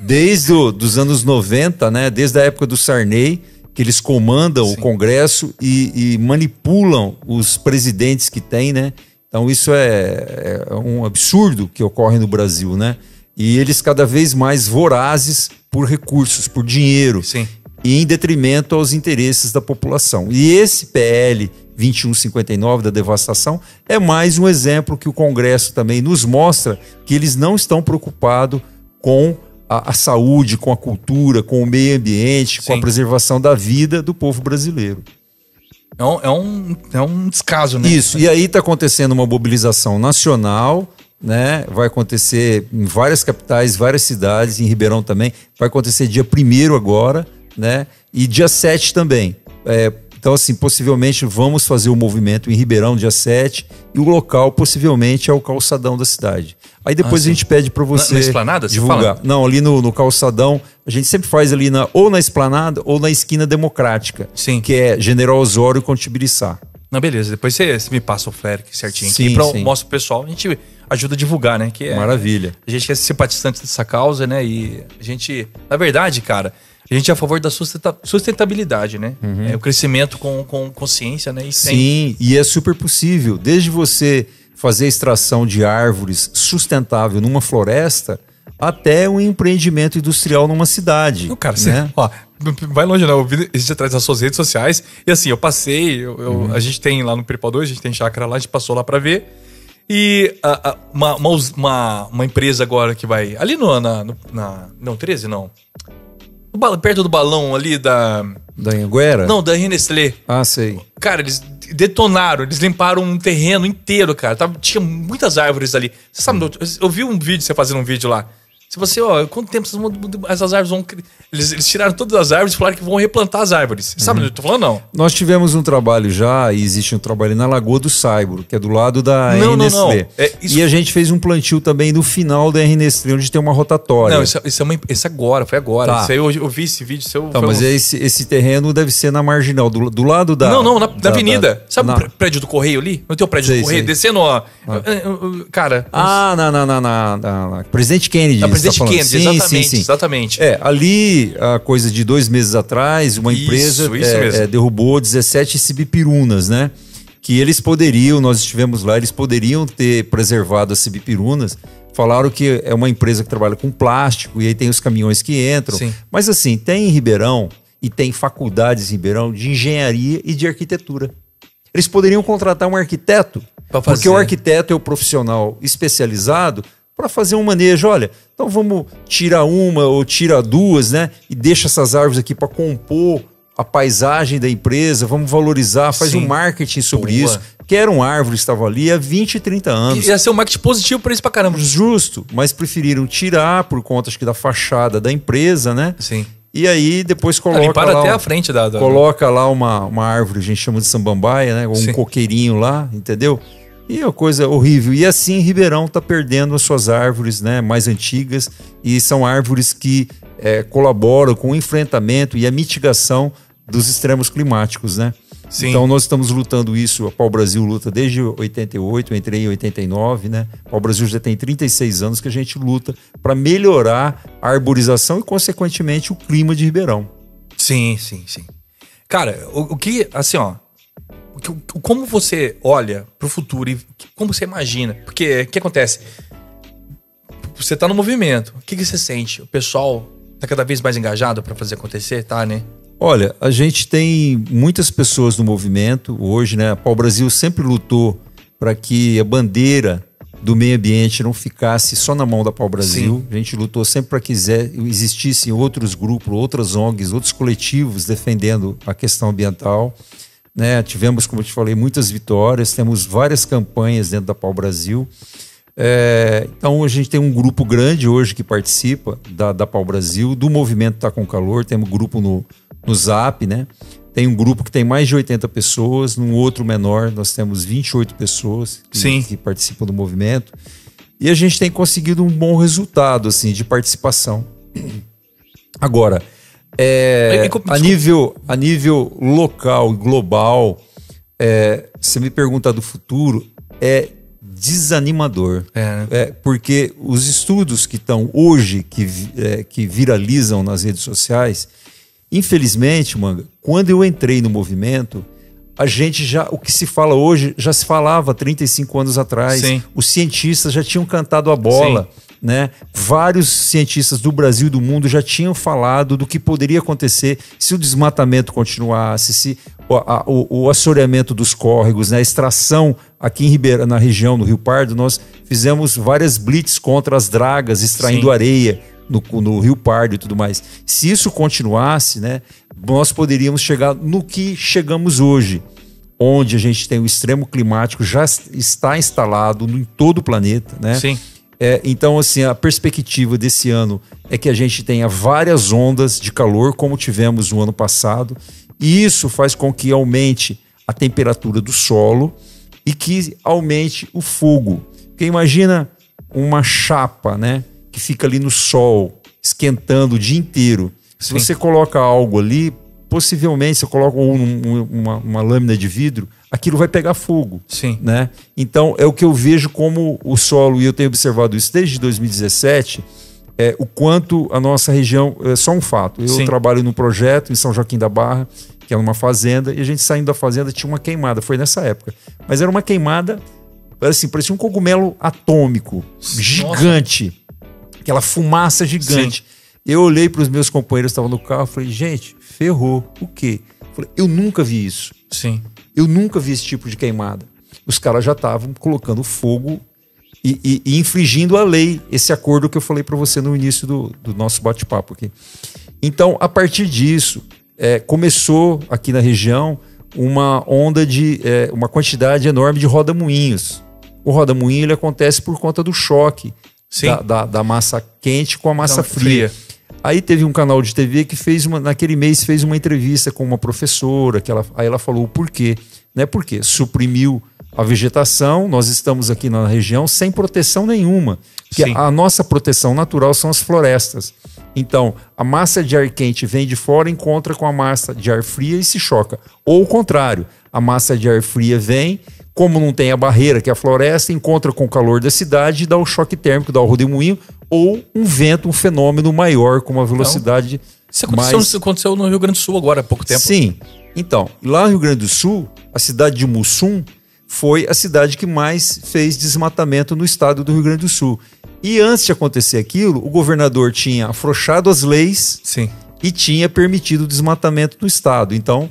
Desde os anos 90, né? Desde a época do Sarney, que eles comandam Sim. o Congresso e manipulam os presidentes que tem, né? Então isso é um absurdo que ocorre no Brasil, né? E eles cada vez mais vorazes por recursos, por dinheiro. Sim. E em detrimento aos interesses da população. E esse PL 2159 da devastação é mais um exemplo que o Congresso também nos mostra que eles não estão preocupados com a saúde, com a cultura, com o meio ambiente, Sim. com a preservação da vida do povo brasileiro. É um descaso, né? Isso, e aí está acontecendo uma mobilização nacional, né? Vai acontecer em várias capitais, várias cidades, em Ribeirão também. Vai acontecer dia 1º agora, né? E dia 7 também. Então, assim, possivelmente vamos fazer o movimento em Ribeirão dia 7 e o local possivelmente é o calçadão da cidade. Aí depois a gente pede para você na Esplanada, divulgar. Você fala? Não, ali no calçadão, a gente sempre faz ali ou na Esplanada ou na esquina Democrática, Sim. que é General Osório com Tibiriçá. Não, beleza, depois você me passa o flare certinho sim, aqui, mostra pro pessoal, a gente ajuda a divulgar, né? Que Maravilha. A gente é simpatizante dessa causa, né? E a gente, na verdade, cara, a gente é a favor da sustentabilidade, né? Uhum. O crescimento com consciência, né? Sim, e é super possível. Desde você fazer a extração de árvores sustentável numa floresta até um empreendimento industrial numa cidade. Não, cara, né? Vai longe não, eu vi isso atrás das suas redes sociais e assim, eu passei, a gente tem lá no Peripau 2, a gente tem chácara lá, a gente passou lá pra ver e uma empresa agora que vai ali não, 13 não, perto do balão ali da Anhanguera? Não, da Nestlé. Ah, sei. Cara, eles detonaram, eles limparam um terreno inteiro, cara. Tinha muitas árvores ali. Você sabe, eu vi um vídeo, você fazendo um vídeo lá. Se você, quanto tempo essas árvores vão... Eles tiraram todas as árvores e falaram que vão replantar as árvores. Sabe o que eu tô falando, não? Nós tivemos um trabalho já, e existe um trabalho na Lagoa do Saibro, que é do lado da Nestlé. E a gente fez um plantio também no final da Nestlé, onde tem uma rotatória. Não, isso agora, foi agora. Tá. Isso aí eu vi esse vídeo seu. Tá, mas esse terreno deve ser na Marginal, do lado da... Não, na avenida. Sabe o prédio do Correio ali? Não tem o prédio do Correio? Descendo, ó. Cara... na Presidente Kennedy. Presidente Kennedy, exatamente. Ali, a coisa de 2 meses atrás, uma empresa derrubou 17 cibipirunas, né? Que eles poderiam, nós estivemos lá, eles poderiam ter preservado as cibipirunas. Falaram que é uma empresa que trabalha com plástico e aí tem os caminhões que entram. Sim. Mas assim, tem em Ribeirão e tem faculdades em Ribeirão de engenharia e de arquitetura. Eles poderiam contratar um arquiteto, porque o arquiteto é o profissional especializado para fazer um manejo. Olha, então vamos tirar uma ou tirar duas, né? E deixa essas árvores aqui para compor a paisagem da empresa, vamos valorizar, faz um marketing sobre isso. Que eram árvores que estavam ali há 20, 30 anos. Ia ser um marketing positivo para isso pra caramba. Justo, mas preferiram tirar por conta, acho que, da fachada da empresa, né? Sim. E aí depois coloca lá, até a frente coloca lá uma árvore, a gente chama de samambaia, né? Ou um coqueirinho lá, entendeu? E é uma coisa horrível. E assim Ribeirão está perdendo as suas árvores, né, mais antigas, e são árvores que colaboram com o enfrentamento e a mitigação dos extremos climáticos, né? Sim. Então nós estamos lutando isso, a Pau Brasil luta desde 88, eu entrei em 89, né? A Pau Brasil já tem 36 anos que a gente luta para melhorar a arborização e, consequentemente, o clima de Ribeirão. Sim. Cara, o que, assim, ó, como você olha pro futuro e como você imagina? Porque o que acontece? Você tá no movimento, o que você sente? O pessoal tá cada vez mais engajado para fazer acontecer, tá, né? Olha, a gente tem muitas pessoas no movimento hoje, né? A Pau Brasil sempre lutou para que a bandeira do meio ambiente não ficasse só na mão da Pau Brasil. A gente lutou sempre para que existissem outros grupos, outras ONGs, outros coletivos defendendo a questão ambiental. Né? Tivemos, como eu te falei, muitas vitórias, temos várias campanhas dentro da Pau Brasil. Então a gente tem um grupo grande hoje que participa da Pau Brasil, do movimento Tá Com Calor. Temos grupo no Zap, né? Tem um grupo que tem mais de 80 pessoas, num outro menor nós temos 28 pessoas que participam do movimento. E a gente tem conseguido um bom resultado assim, de participação. Agora, a nível local e global, você me pergunta do futuro, é desanimador. Porque os estudos que estão hoje, que viralizam nas redes sociais, infelizmente, Manga, quando eu entrei no movimento, o que se fala hoje já se falava 35 anos atrás. Sim. Os cientistas já tinham cantado a bola. Né? Vários cientistas do Brasil e do mundo já tinham falado do que poderia acontecer se o desmatamento continuasse, se o assoreamento dos córregos, né? A extração aqui em Ribeirão, na região do Rio Pardo, nós fizemos várias blitz contra as dragas, extraindo areia no Rio Pardo e tudo mais. Se isso continuasse, né, nós poderíamos chegar no que chegamos hoje, onde a gente tem o extremo climático, já está instalado em todo o planeta, né? Sim. Então, assim, a perspectiva desse ano é que a gente tenha várias ondas de calor, como tivemos no ano passado, e isso faz com que aumente a temperatura do solo e que aumente o fogo. Porque imagina uma chapa, né, que fica ali no sol, esquentando o dia inteiro. Se você coloca algo ali, possivelmente você coloca uma lâmina de vidro, aquilo vai pegar fogo. Sim. Né? Então é o que eu vejo como o solo, e eu tenho observado isso desde 2017, o quanto a nossa região, é só um fato, eu trabalho num projeto em São Joaquim da Barra, que é numa fazenda, e a gente saindo da fazenda tinha uma queimada, foi nessa época, mas era uma queimada, assim, parecia um cogumelo atômico, gigante, aquela fumaça gigante. Sim. Eu olhei para os meus companheiros que estavam no carro e falei, gente, ferrou, o quê? Falei, eu nunca vi isso. Sim. Eu nunca vi esse tipo de queimada. Os caras já estavam colocando fogo e infringindo a lei, esse acordo que eu falei para você no início do nosso bate-papo aqui. Então, a partir disso, começou aqui na região uma onda uma quantidade enorme de roda-moinhos. O roda-moinho ele acontece por conta do choque da massa quente com a massa fria. Aí teve um canal de TV que naquele mês fez uma entrevista com uma professora, aí ela falou o porquê. Né? Porque suprimiu a vegetação, nós estamos aqui na região sem proteção nenhuma. Porque a nossa proteção natural são as florestas. Então, a massa de ar quente vem de fora, encontra com a massa de ar fria e se choca. Ou o contrário, a massa de ar fria vem, como não tem a barreira, que é a floresta, encontra com o calor da cidade e dá o choque térmico, dá o rodemoinho, ou um vento, um fenômeno maior, com uma velocidade Isso aconteceu no Rio Grande do Sul agora, há pouco tempo. Sim. Então, lá no Rio Grande do Sul, a cidade de Mussum foi a cidade que mais fez desmatamento no estado do Rio Grande do Sul. E antes de acontecer aquilo, o governador tinha afrouxado as leis e tinha permitido o desmatamento no estado. Então,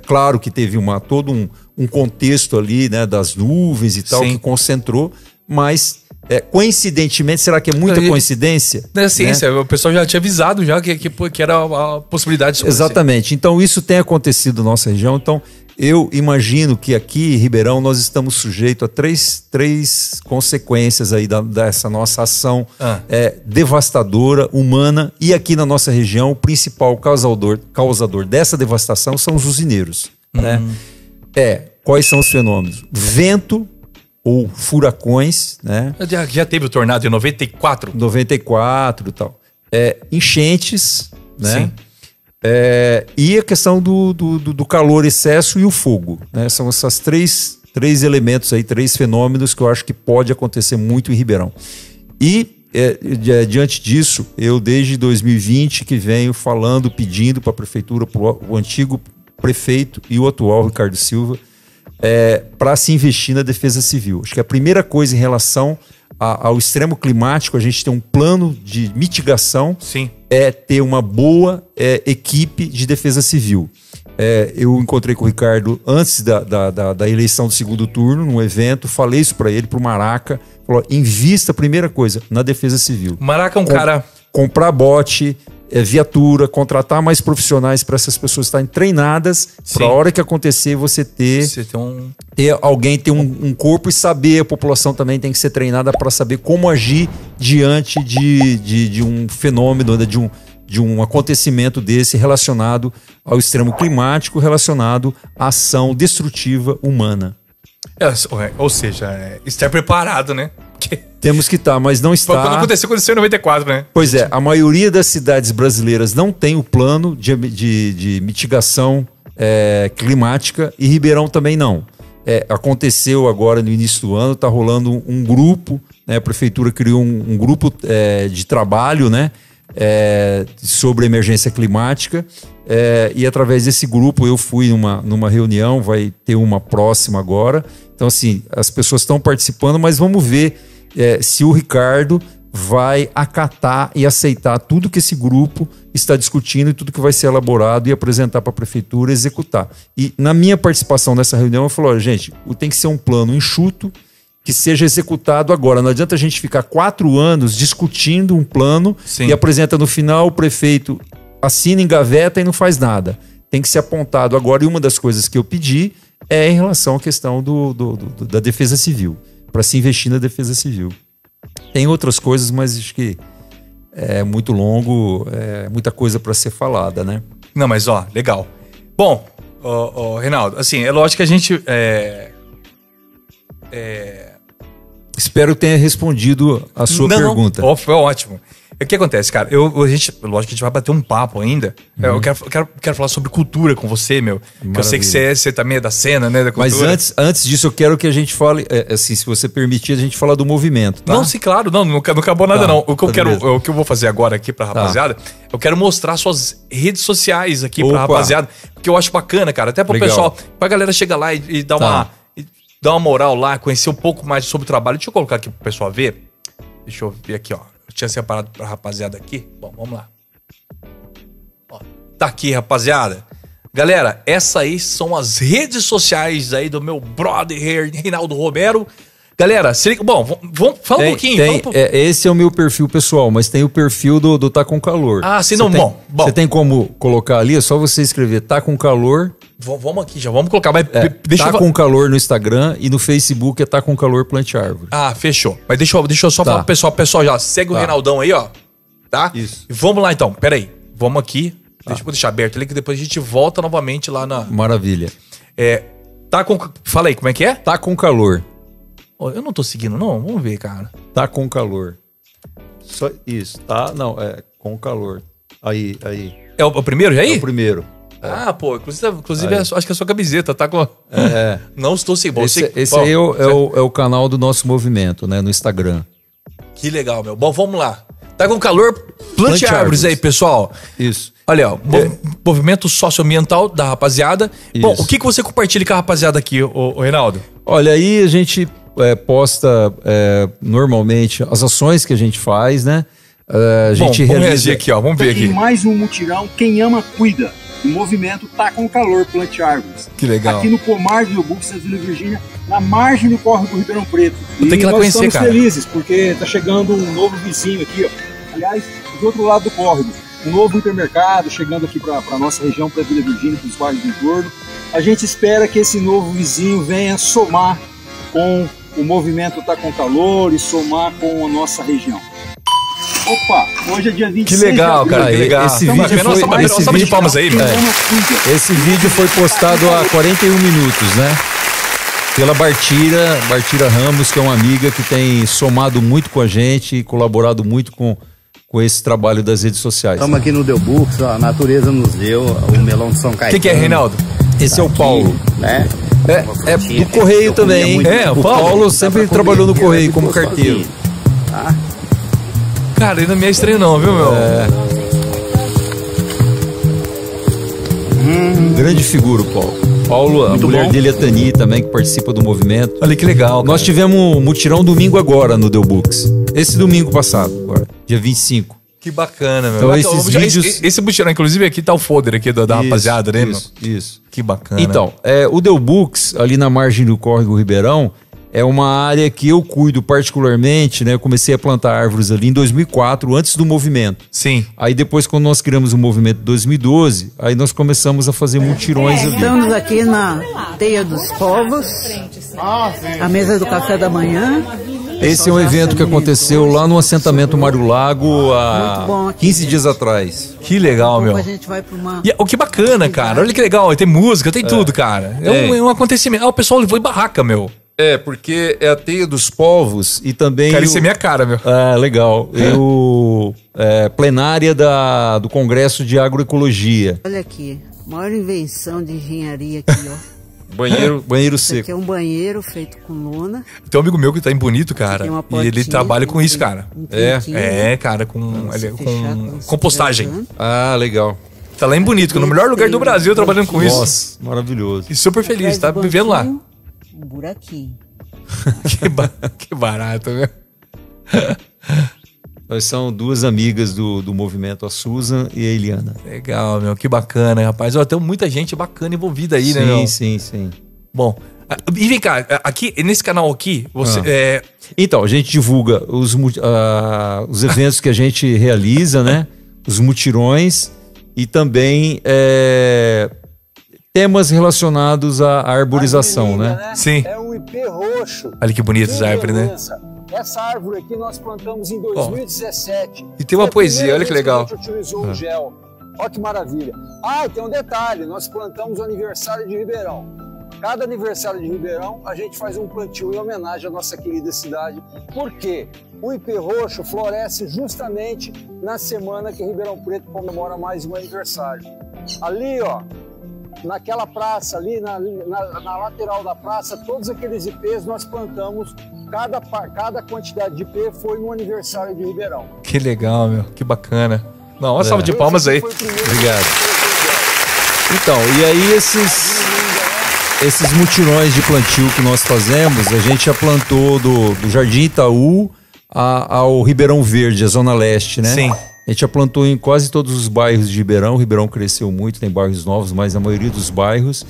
claro que teve todo um contexto ali, né, das nuvens e tal, que concentrou, mas coincidentemente, será que é muita coincidência? É ciência, né? O pessoal já tinha avisado já que era a possibilidade de acontecer. Exatamente, então isso tem acontecido na nossa região, então eu imagino que aqui em Ribeirão nós estamos sujeitos a três consequências aí dessa nossa ação devastadora, humana, e aqui na nossa região o principal causador dessa devastação são os usineiros. Né? Quais são os fenômenos? Vento ou furacões, né? Já teve o tornado em 94? 94 e tal. Enchentes, né? E a questão do calor excesso e o fogo, né? São essas três elementos aí, três fenômenos que eu acho que pode acontecer muito em Ribeirão. E diante disso, eu desde 2020 que venho falando, pedindo para a prefeitura, para o antigo prefeito e o atual Ricardo Silva, para se investir na defesa civil. Acho que a primeira coisa em relação ao extremo climático, a gente tem um plano de mitigação, ter uma boa equipe de defesa civil. Eu encontrei com o Ricardo antes da eleição do segundo turno, num evento, falei isso para ele, pro Maraca, falou, invista, primeira coisa, na defesa civil. O Maraca é um cara... Comprar bote, viatura, contratar mais profissionais para essas pessoas estarem treinadas, para a hora que acontecer você ter alguém ter um corpo e saber, a população também tem que ser treinada para saber como agir diante de um fenômeno, de um acontecimento desse relacionado ao extremo climático, relacionado à ação destrutiva humana. Ou seja, estar preparado, né? Temos que estar, mas não está... Quando aconteceu em 94, né? Pois é, a maioria das cidades brasileiras não tem o plano de mitigação climática e Ribeirão também não. Aconteceu agora no início do ano, está rolando um grupo, né, a prefeitura criou um grupo de trabalho, né, sobre emergência climática, e através desse grupo eu fui numa reunião, vai ter uma próxima agora. Então assim, as pessoas estão participando, mas vamos ver se o Ricardo vai acatar e aceitar tudo que esse grupo está discutindo e tudo que vai ser elaborado e apresentar para a prefeitura executar. E na minha participação nessa reunião eu falei, gente, tem que ser um plano enxuto que seja executado agora. Não adianta a gente ficar 4 anos discutindo um plano e apresenta no final, o prefeito assina, engaveta e não faz nada. Tem que ser apontado agora. E uma das coisas que eu pedi é em relação à questão da defesa civil, para se investir na defesa civil. Tem outras coisas, mas acho que é muito longo, muita coisa para ser falada, né? Não, mas legal. Bom, Reinaldo, assim, é lógico que a gente... Espero que tenha respondido a sua pergunta. Não, foi ótimo. O que acontece, cara? Lógico que a gente vai bater um papo ainda. Eu quero falar sobre cultura com você, meu. Que eu sei que você também é da cena, né? Da cultura. Mas antes disso, eu quero que a gente fale, assim, se você permitir, a gente fala do movimento, tá? Não, sim, claro. Não acabou nada, não. O que eu vou fazer agora aqui pra rapaziada, eu quero mostrar suas redes sociais aqui pra rapaziada, porque eu acho bacana, cara. Até pro pessoal, pra galera chegar lá e dar uma moral lá, conhecer um pouco mais sobre o trabalho. Deixa eu colocar aqui pro pessoal ver. Deixa eu ver aqui, ó. Eu tinha separado pra rapaziada aqui. Bom, vamos lá. Tá aqui, rapaziada. Galera, essas aí são as redes sociais aí do meu brother Reinaldo Romero. Galera, bom, vamos falar um pouquinho. Esse é o meu perfil pessoal, mas tem o perfil do Tá Com Calor. Ah, sim, não, bom. Você tem como colocar ali? É só você escrever Tá Com Calor. Vamos aqui, já vamos colocar. Mas deixa Com Calor no Instagram e no Facebook é Tá Com Calor Plante Árvore. Ah, fechou. Mas deixa eu só falar pro pessoal já segue o Reinaldão aí, ó. Tá? Isso. E vamos lá então, peraí. Vamos aqui. Vou deixar aberto ali que depois a gente volta novamente lá na... Maravilha. Fala aí, como é que é? Tá Com Calor. Eu não tô seguindo, não. Vamos ver, cara. Tá Com Calor. Só isso, tá? Não, Com Calor. Aí. É o primeiro já aí? É o primeiro. Pô, inclusive acho que é a sua camiseta, tá com... Não estou seguindo. Esse aí é o canal do nosso movimento, né? No Instagram. Que legal, meu. Bom, vamos lá. Tá Com Calor, plante árvores aí, pessoal. Isso. Olha, ó, movimento socioambiental da rapaziada. Isso. Bom, o que você compartilha com a rapaziada aqui, o Reinaldo? Olha, aí a gente posta normalmente as ações que a gente faz, né? A gente realiza aqui, ó. Vamos ver aqui. E mais um mutirão, quem ama cuida. O movimento Tá Com Calor, plante árvores. Que legal. Aqui no pomar do Delbuques, na Vila Virgínia, na margem do córrego do Ribeirão Preto. Eu tenho que ir lá conhecer, cara. Nós estamos felizes, porque tá chegando um novo vizinho aqui, ó. Aliás, do outro lado do córrego, um novo hipermercado chegando aqui para a nossa região, para a Vila Virgínia, para os bairros do entorno. A gente espera que esse novo vizinho venha somar com o movimento Tá Com Calor e somar com a nossa região. Opa, hoje é dia 26. Que legal, cara, que legal. Esse vídeo foi postado há 41 minutos, né? Pela Bartira Ramos, que é uma amiga que tem somado muito com a gente e colaborado muito com esse trabalho das redes sociais. Estamos aqui no Delbuques, a natureza nos deu o melão de São Caetano. O que é, Reinaldo? Esse é o Paulo. Né? É do Correio também, hein? O Paulo sempre trabalhou no Correio como carteiro. Tá? Cara, ele não me é estranho não, viu, meu? Grande figura, o Paulo. Paulo, a mulher dele é Tani também, que participa do movimento. Olha que legal, cara. Nós tivemos um mutirão domingo agora no Delbuques. Esse domingo passado, agora, dia 25. Que bacana, meu. Então, esses vídeos... Esse mutirão, inclusive, aqui tá o folder aqui da rapaziada, né, meu? Isso. Que bacana. Então, o Del Books, ali na margem do Córrego Ribeirão, é uma área que eu cuido particularmente, né? Eu comecei a plantar árvores ali em 2004, antes do movimento. Sim. Aí depois, quando nós criamos o movimento em 2012, aí nós começamos a fazer mutirões ali. Estamos aqui na Teia dos Povos, a mesa do café da manhã. Esse é um evento que aconteceu lá no assentamento Mário Lago há 15 dias atrás. Que legal, meu. A gente vai pra uma... Que bacana, cara. Olha que legal. Tem música, tem tudo, cara. É um acontecimento. O pessoal levou em barraca, meu. Porque é a Teia dos Povos e também... Cara, isso é minha cara, meu. Legal. Plenária do Congresso de Agroecologia. Olha aqui, maior invenção de engenharia aqui, ó. Banheiro Esse seco. aqui é um banheiro feito com lona. Tem um amigo meu que tá em Bonito, cara. E ele trabalha com isso, cara. Cara, com compostagem. Legal. Tá lá em Bonito, que é no melhor lugar do Brasil trabalhando com isso. Nossa, maravilhoso. E super feliz, tá vivendo lá. Um buraquinho. Que barato, meu. Nós são duas amigas do movimento, a Susan e a Eliana. Legal, meu, que bacana, rapaz. Tem muita gente bacana envolvida aí, né, meu? Sim. Bom, e vem cá, aqui, nesse canal aqui, você... Então, a gente divulga os eventos que a gente realiza, né? Os mutirões e também temas relacionados à arborização, né? Sim. É um ipê roxo. Olha que bonito essa árvore, né? Essa árvore aqui nós plantamos em 2017. E tem uma poesia, olha que legal. Que a gente utilizou o gel. Olha que maravilha. E tem um detalhe, nós plantamos o aniversário de Ribeirão. Cada aniversário de Ribeirão, a gente faz um plantio em homenagem à nossa querida cidade. Por quê? O ipê roxo floresce justamente na semana que Ribeirão Preto comemora mais um aniversário. Ali, ó, naquela praça ali, na lateral da praça, todos aqueles ipês nós plantamos, cada quantidade de ipê foi no aniversário de Ribeirão. Que legal, meu, que bacana. Não, uma salva de palmas aí. Obrigado. Então, e aí esses mutirões de plantio que nós fazemos, a gente já plantou do Jardim Itaú ao Ribeirão Verde, a Zona Leste, né? Sim. A gente já plantou em quase todos os bairros de Ribeirão. Ribeirão cresceu muito, tem bairros novos, mas a maioria dos bairros.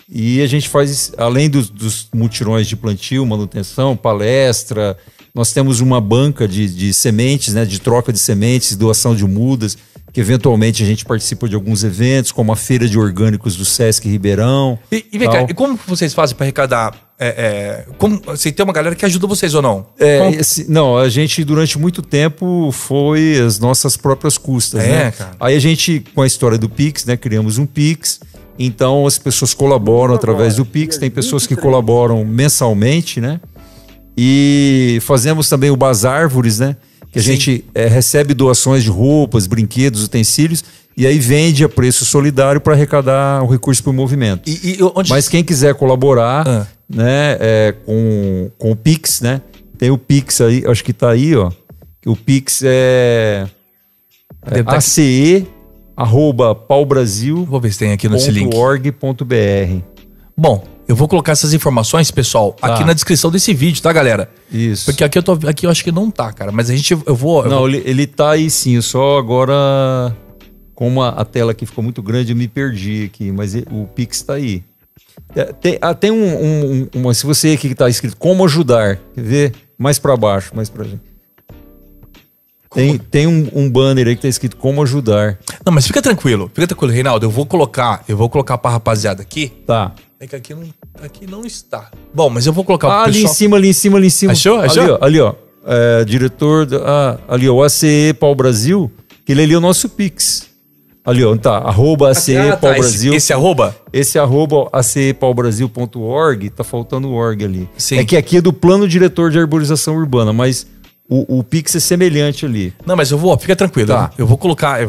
E a gente faz, além dos mutirões de plantio, manutenção, palestra, nós temos uma banca de sementes, né, de troca de sementes, doação de mudas, que eventualmente a gente participa de alguns eventos, como a Feira de Orgânicos do Sesc Ribeirão. E vem cá, e como vocês fazem para arrecadar? Como, assim, tem uma galera que ajuda vocês ou não? Não, a gente durante muito tempo foi as nossas próprias custas, né? Cara. Aí a gente, com a história do Pix, né, criamos um Pix, então as pessoas colaboram através do Pix, tem pessoas que colaboram mensalmente, né? E fazemos também o Bazárvores, né? Que a gente recebe doações de roupas, brinquedos, utensílios e aí vende a preço solidário para arrecadar o recurso para o movimento. Mas quem quiser colaborar, né, com o Pix, né? Tem o Pix aí, acho que tá aí, ó. O Pix é ace@paubrasil.org.br. Vou ver se tem aqui nesse link. Bom, eu vou colocar essas informações, pessoal, aqui na descrição desse vídeo, tá, galera? Isso. Porque aqui eu acho que não tá, cara. Mas eu vou. Ele tá aí sim, só agora, como a tela aqui ficou muito grande, eu me perdi aqui, mas o Pix tá aí. Tem se você aqui que tá escrito como ajudar, quer ver? Mais para baixo, mais pra gente. Tem um banner aí que tá escrito como ajudar. Não, mas fica tranquilo, Reinaldo. Eu vou colocar pra rapaziada aqui. Tá. É que aqui não está. Bom, mas eu vou colocar pro pessoal. ali em cima. Achou? Ali, ó. Diretor, ali, ó, o ACE Pau Brasil, que ele ali é o nosso Pix. Ali, ó, tá, @ACE Pau Brasil. Esse arroba? Esse @acepaubrasil.org, tá faltando o org ali. Sim. É que aqui é do Plano Diretor de Arborização Urbana, mas o Pix é semelhante ali. Não, mas fica tranquilo. Tá. Eu vou colocar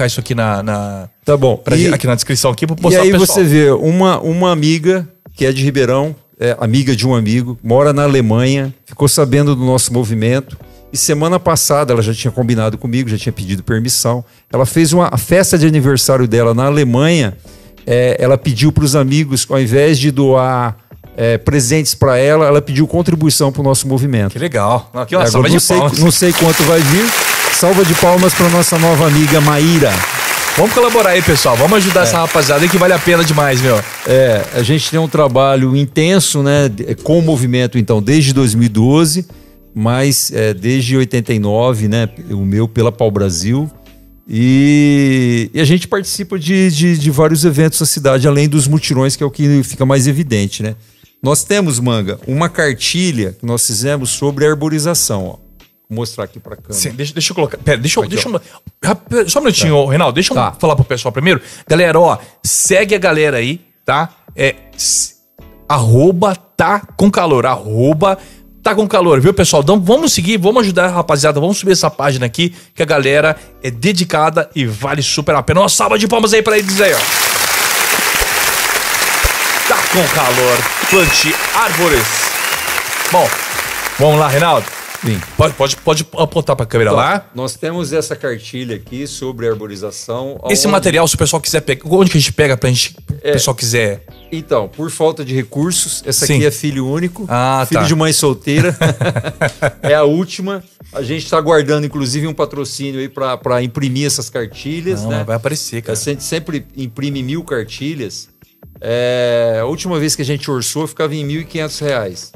isso aqui na tá bom. Aqui na descrição aqui pra postar. E aí você vê uma amiga que é de Ribeirão, amiga de um amigo, mora na Alemanha, ficou sabendo do nosso movimento e semana passada ela já tinha combinado comigo, já tinha pedido permissão. Ela fez a festa de aniversário dela na Alemanha. Ela pediu para os amigos, ao invés de doar presentes para ela. Ela pediu contribuição para o nosso movimento. Que legal. Aqui, ó, Agora, não sei quanto vai vir. Salva de palmas para nossa nova amiga Maíra. Vamos colaborar aí, pessoal. Vamos ajudar essa rapaziada aí que vale a pena demais, meu. A gente tem um trabalho intenso, né, com o movimento, então, desde 2012, mas desde 89, né, o meu pela Pau Brasil. E a gente participa de vários eventos na cidade, além dos mutirões, que é o que fica mais evidente, né? Nós temos, Manga, uma cartilha que nós fizemos sobre arborização, ó. Vou mostrar aqui para a câmera. Sim, deixa eu colocar. Pera, deixa eu. Só um minutinho, Reinaldo. Deixa eu falar pro pessoal primeiro. Galera, ó, segue a galera aí, tá? @tá com calor. Tá com calor, viu, pessoal? Então vamos seguir, vamos ajudar a rapaziada. Vamos subir essa página aqui, que a galera é dedicada e vale super a pena. Uma salva de palmas aí pra eles aí, ó. Tá com calor. Plante árvores. Bom, vamos lá, Reinaldo. Sim. Pode apontar para a câmera lá. Nós temos essa cartilha aqui sobre arborização. Esse material, se o pessoal quiser pegar, onde que a gente pega para o pessoal quiser? Então, por falta de recursos, essa aqui é filho único, filho de mãe solteira. É a última. A gente está aguardando, inclusive, um patrocínio aí para imprimir essas cartilhas. Né? Vai aparecer, cara. A gente sempre imprime 1000 cartilhas. A última vez que a gente orçou, ficava em R$ 1.500.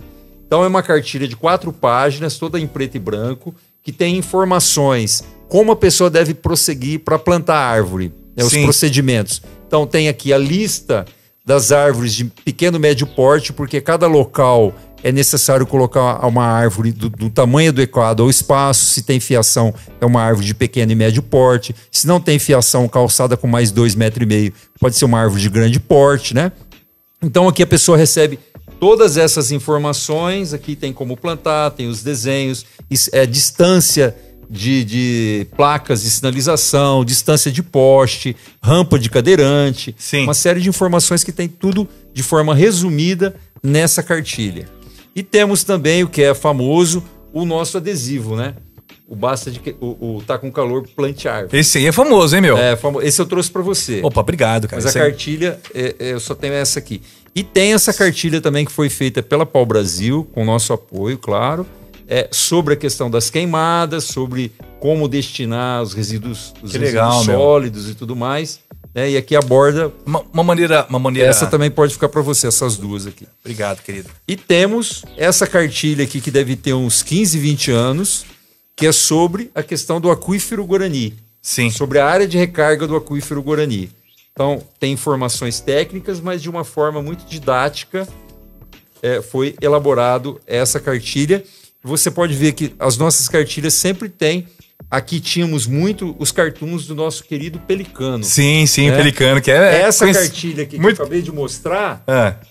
Então é uma cartilha de 4 páginas, toda em preto e branco, que tem informações como a pessoa deve prosseguir para plantar árvore, né, os procedimentos. Então tem aqui a lista das árvores de pequeno e médio porte, porque cada local é necessário colocar uma árvore do tamanho adequado ao espaço. Se tem fiação, é uma árvore de pequeno e médio porte. Se não tem fiação, calçada com mais 2,5 metros, pode ser uma árvore de grande porte, né? Então aqui a pessoa recebe todas essas informações. Aqui tem como plantar, tem os desenhos, distância de placas de sinalização, distância de poste, rampa de cadeirante. Sim. Uma série de informações que tem tudo de forma resumida nessa cartilha. E temos também o que é famoso, o nosso adesivo, né? O Tá com Calor, plante árvore. Esse aí é famoso, hein, meu? Esse eu trouxe para você. Opa, obrigado, cara. Mas a cartilha, eu só tenho essa aqui. E tem essa cartilha também que foi feita pela Pau Brasil, com nosso apoio, claro, sobre a questão das queimadas, sobre como destinar os resíduos, sólidos e tudo mais. Né? E aqui aborda uma maneira. Essa também pode ficar para você, essas duas aqui. Obrigado, querido. E temos essa cartilha aqui que deve ter uns 15, 20 anos, que é sobre a questão do aquífero Guarani. Sim. Sobre a área de recarga do aquífero Guarani. Então, tem informações técnicas, mas de uma forma muito didática foi elaborado essa cartilha. Você pode ver que as nossas cartilhas sempre têm. Aqui tínhamos muito os cartoons do nosso querido Pelicano. Sim, né? Pelicano, que é... Essa cartilha aqui que eu acabei de mostrar,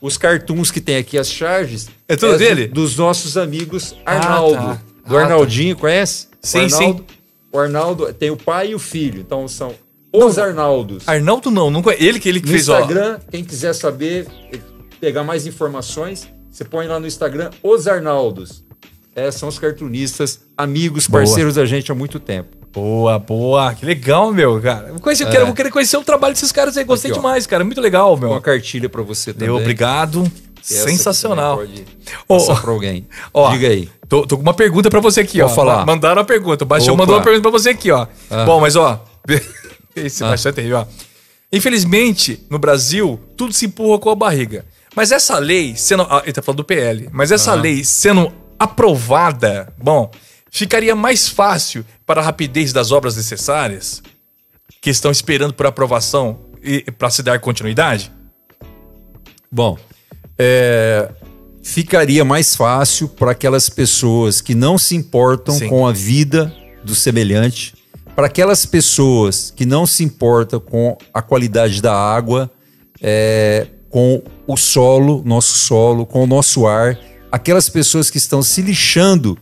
os cartoons que tem aqui, as charges... É tudo dele? Dos nossos amigos Arnaldo. Do Arnaldinho, conhece? Sim, sim. O Arnaldo tem o pai e o filho, então são os Arnaldos. Arnaldo não conhece. Ele que fez, ó. No Instagram, quem quiser saber, pegar mais informações, você põe lá no Instagram, os Arnaldos. São os cartunistas, amigos, parceiros da gente há muito tempo. Boa. Que legal, meu, cara. Eu vou querer conhecer o trabalho desses caras aí. Gostei demais, cara. Muito legal, meu. Uma cartilha pra você também. Obrigado. Sensacional. Pode passar pra alguém. Diga aí. Tô com uma pergunta pra você aqui, Pode falar. Mandaram uma pergunta. O Baixão mandou uma pergunta pra você aqui, ó. Bom, mas ó... Esse Baixão é terrível, ó. Infelizmente, no Brasil, tudo se empurra com a barriga. Mas essa lei sendo... ele tá falando do PL. Mas essa lei sendo aprovada, bom, ficaria mais fácil para a rapidez das obras necessárias que estão esperando por aprovação e para se dar continuidade? Bom, ficaria mais fácil para aquelas pessoas que não se importam com a vida do semelhante, para aquelas pessoas que não se importam com a qualidade da água, com o solo, com o nosso ar, aquelas pessoas que estão se lixando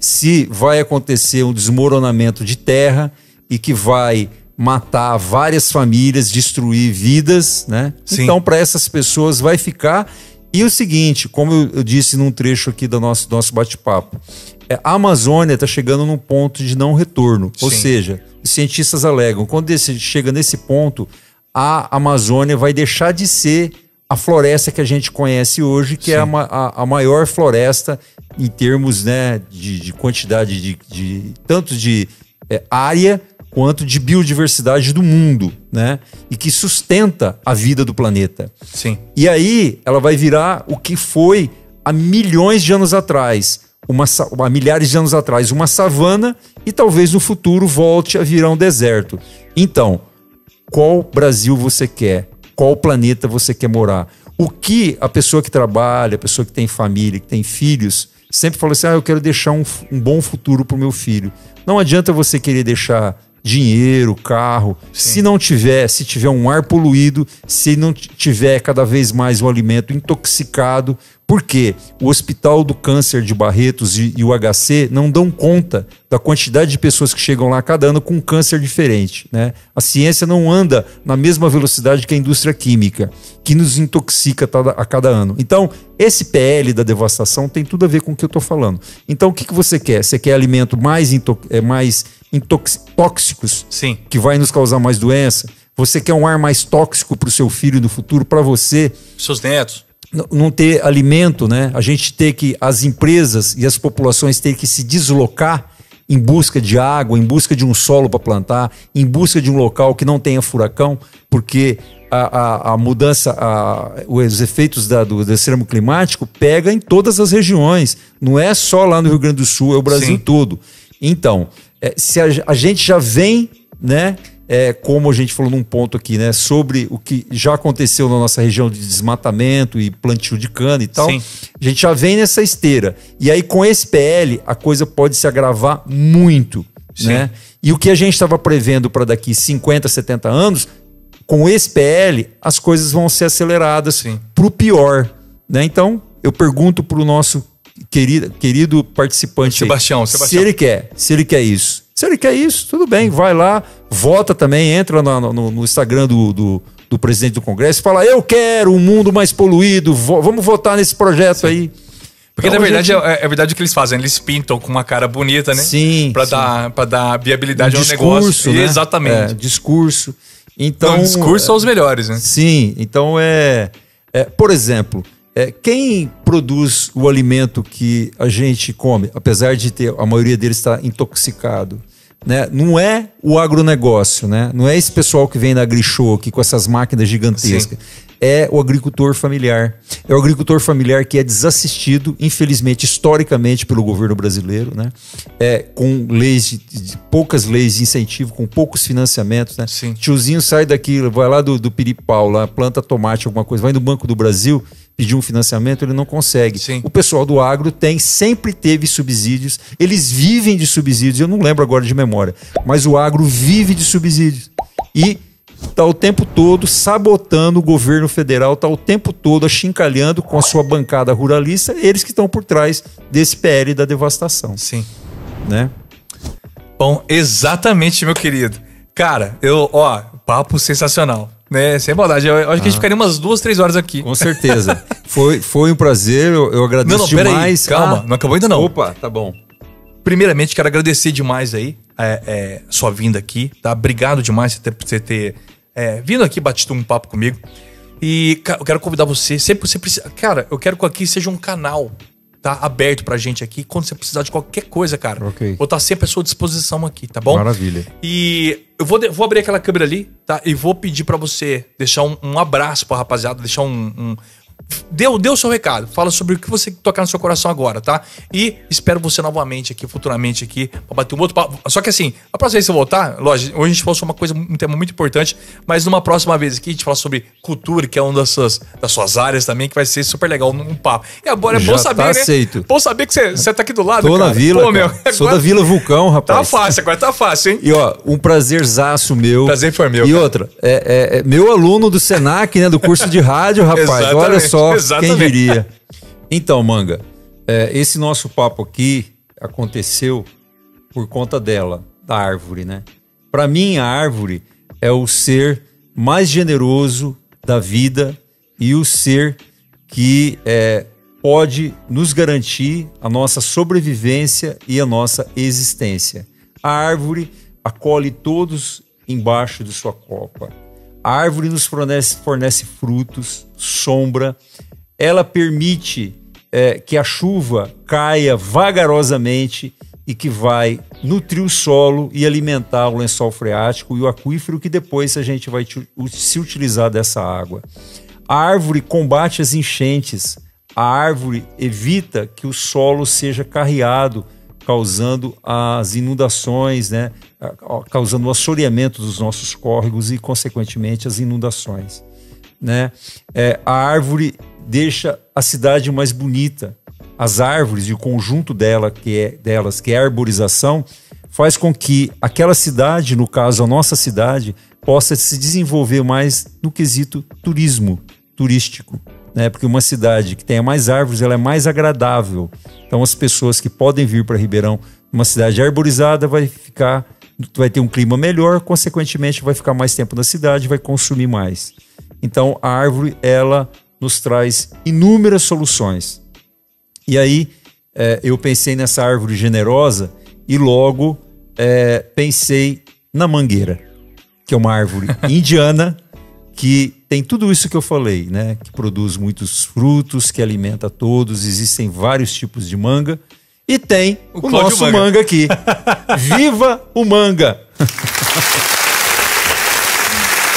se vai acontecer um desmoronamento de terra e que vai matar várias famílias, destruir vidas, né? Sim. Então, para essas pessoas vai ficar... E o seguinte, como eu disse num trecho aqui do nosso bate-papo, a Amazônia está chegando num ponto de não retorno. Ou seja, os cientistas alegam, quando chega nesse ponto, a Amazônia vai deixar de ser a floresta que a gente conhece hoje, que é a maior floresta em termos, né, de quantidade tanto de área quanto de biodiversidade do mundo, né? E que sustenta a vida do planeta. Sim. E aí ela vai virar o que foi há milhões de anos atrás, há milhares de anos atrás, uma savana, e talvez no futuro volte a virar um deserto. Então, qual Brasil você quer? Qual planeta você quer morar? O que a pessoa que trabalha, a pessoa que tem família, que tem filhos, sempre fala assim, eu quero deixar um bom futuro para o meu filho. Não adianta você querer deixar dinheiro, carro, se tiver um ar poluído, se não tiver cada vez mais um alimento intoxicado, porque o Hospital do Câncer de Barretos e o HC não dão conta da quantidade de pessoas que chegam lá cada ano com um câncer diferente, né? A ciência não anda na mesma velocidade que a indústria química, que nos intoxica a cada ano. Então, esse PL da devastação tem tudo a ver com o que eu estou falando. Então, o que você quer? Você quer alimento mais tóxicos, sim, que vai nos causar mais doença? Você quer um ar mais tóxico para o seu filho no futuro, para você? Seus netos. Não ter alimento, né? A gente as empresas e as populações ter que se deslocar em busca de água, em busca de um solo para plantar, em busca de um local que não tenha furacão, porque a mudança, os efeitos do extremo climático pega em todas as regiões, não é só lá no Rio Grande do Sul, é o Brasil todo. Então, se a gente já vem, né? Como a gente falou num ponto aqui, né, sobre o que já aconteceu na nossa região de desmatamento e plantio de cana e tal, a gente já vem nessa esteira. E aí com esse PL a coisa pode se agravar muito, né? E o que a gente estava prevendo para daqui 50, 70 anos, com esse PL as coisas vão ser aceleradas para o pior, né? Então eu pergunto para o nosso querido participante Sebastião. Se ele quer isso. Se ele quer isso, tudo bem, vai lá, vota também, entra no Instagram do presidente do Congresso e fala, eu quero um mundo mais poluído, vamos votar nesse projeto aí. Porque então, na verdade é verdade o que eles fazem, eles pintam com uma cara bonita, né? Sim. Pra dar viabilidade ao negócio. Né? Exatamente. Discurso. Então, discurso são os melhores, né? Sim, então por exemplo, quem produz o alimento que a gente come, apesar de a maioria deles estar intoxicado, né? Não é o agronegócio, né? Não é esse pessoal que vem da AgriShow aqui com essas máquinas gigantescas. É o agricultor familiar. É o agricultor familiar que é desassistido, infelizmente, historicamente, pelo governo brasileiro, né? Com leis poucas leis de incentivo, com poucos financiamentos, né? Tiozinho sai daqui, vai lá do Piripau, lá, planta tomate, alguma coisa, vai no Banco do Brasil pedir um financiamento, ele não consegue. O pessoal do agro sempre teve subsídios, eles vivem de subsídios, eu não lembro agora de memória, mas o agro vive de subsídios. E está o tempo todo sabotando o governo federal, está o tempo todo achincalhando com a sua bancada ruralista, eles que estão por trás desse PL da devastação. Né? Bom, exatamente, meu querido. Cara, papo sensacional. Né? Sem maldade, eu acho que a gente ficaria umas 2, 3 horas aqui. Com certeza. Foi um prazer, eu agradeço demais. Pera aí, calma, não acabou ainda não. Opa, tá bom. Primeiramente, quero agradecer demais aí sua vinda aqui, tá? Obrigado demais por você ter vindo aqui, batido um papo comigo. E eu quero convidar você, sempre você precisa... Cara, eu quero que aqui seja um canal, tá? Aberto pra gente aqui, quando você precisar de qualquer coisa, cara. Vou estar sempre à sua disposição aqui, tá bom? Maravilha. E eu vou abrir aquela câmera ali, tá? E vou pedir pra você deixar um abraço pra rapaziada, deixar Dê o seu recado, fala sobre o que você tocar no seu coração agora, tá? E espero você novamente aqui, futuramente aqui, pra bater um outro papo. Só que assim, a próxima vez que você voltar, lógico, hoje a gente falou sobre um tema muito importante, mas numa próxima vez aqui a gente fala sobre cultura, que é uma das suas áreas também, que vai ser super legal num papo. E agora é bom saber, né? Aceito. Bom saber que você tá aqui do lado, Tô cara. na vila, Pô, meu, sou da Vila Vulcão, rapaz. Tá fácil, agora tá fácil, hein? E um prazerzaço meu. Prazer foi meu. E cara. outra, meu aluno do Senac, né, do curso de rádio, rapaz. Exatamente, olha só, exatamente. quem diria. Então, Manga, esse nosso papo aqui aconteceu por conta dela, da árvore, né? Para mim, a árvore é o ser mais generoso da vida e o ser que pode nos garantir a nossa sobrevivência e a nossa existência. A árvore acolhe todos embaixo de sua copa. A árvore nos fornece frutos, sombra. Ela permite que a chuva caia vagarosamente e que vai nutrir o solo e alimentar o lençol freático e o aquífero, que depois a gente vai se utilizar dessa água. A árvore combate as enchentes. A árvore evita que o solo seja carreado, causando as inundações, né? Causando o assoreamento dos nossos córregos e, consequentemente, as inundações, né? A árvore deixa a cidade mais bonita. As árvores e o conjunto delas, que é a arborização, faz com que aquela cidade, no caso a nossa cidade, possa se desenvolver mais no quesito turístico, né? Porque uma cidade que tenha mais árvores, ela é mais agradável. Então as pessoas que podem vir para Ribeirão, uma cidade arborizada, vai ter um clima melhor, consequentemente vai ficar mais tempo na cidade, vai consumir mais. Então a árvore, ela nos traz inúmeras soluções. E aí eu pensei nessa árvore generosa e logo pensei na mangueira, que é uma árvore indiana que tem tudo isso que eu falei, né? Que produz muitos frutos, que alimenta todos. Existem vários tipos de manga e tem o nosso manga aqui. Viva o manga!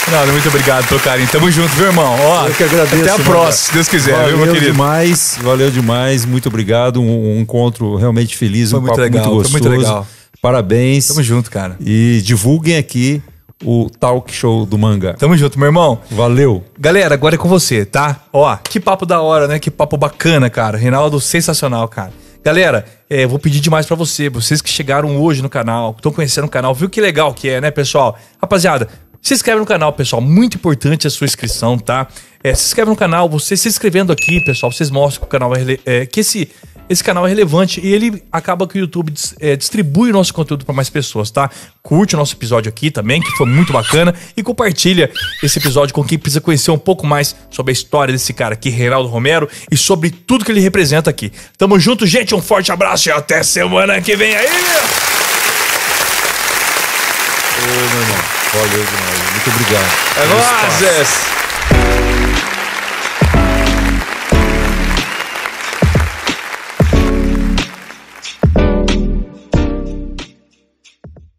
Nada, muito obrigado pelo carinho. Tamo junto, viu, irmão? Ó, eu que agradeço. Até a próxima, se Deus quiser, valeu, meu querido. Valeu demais, muito obrigado. Um encontro realmente feliz, foi um papo legal, muito gostoso. Foi muito legal. Parabéns. Tamo junto, cara. E divulguem aqui o Talk Show do Manga. Tamo junto, meu irmão. Valeu. Galera, agora é com você, tá? Ó, que papo da hora, né? Que papo bacana, cara. Reinaldo, sensacional, cara. Galera, vou pedir demais pra vocês que chegaram hoje no canal, estão conhecendo o canal, viu que legal que é, né, pessoal? Rapaziada, se inscreve no canal, pessoal. Muito importante a sua inscrição, tá? Se inscreve no canal. Você se inscrevendo aqui, pessoal, vocês mostram que o canal que esse canal é relevante e ele acaba que o YouTube distribui o nosso conteúdo para mais pessoas, tá? Curte o nosso episódio aqui também, que foi muito bacana, e compartilha esse episódio com quem precisa conhecer um pouco mais sobre a história desse cara aqui, Reinaldo Romero, e sobre tudo que ele representa aqui. Tamo junto, gente. Um forte abraço e até semana que vem aí! Ô, meu irmão. Valeu demais. Muito obrigado. É nóis!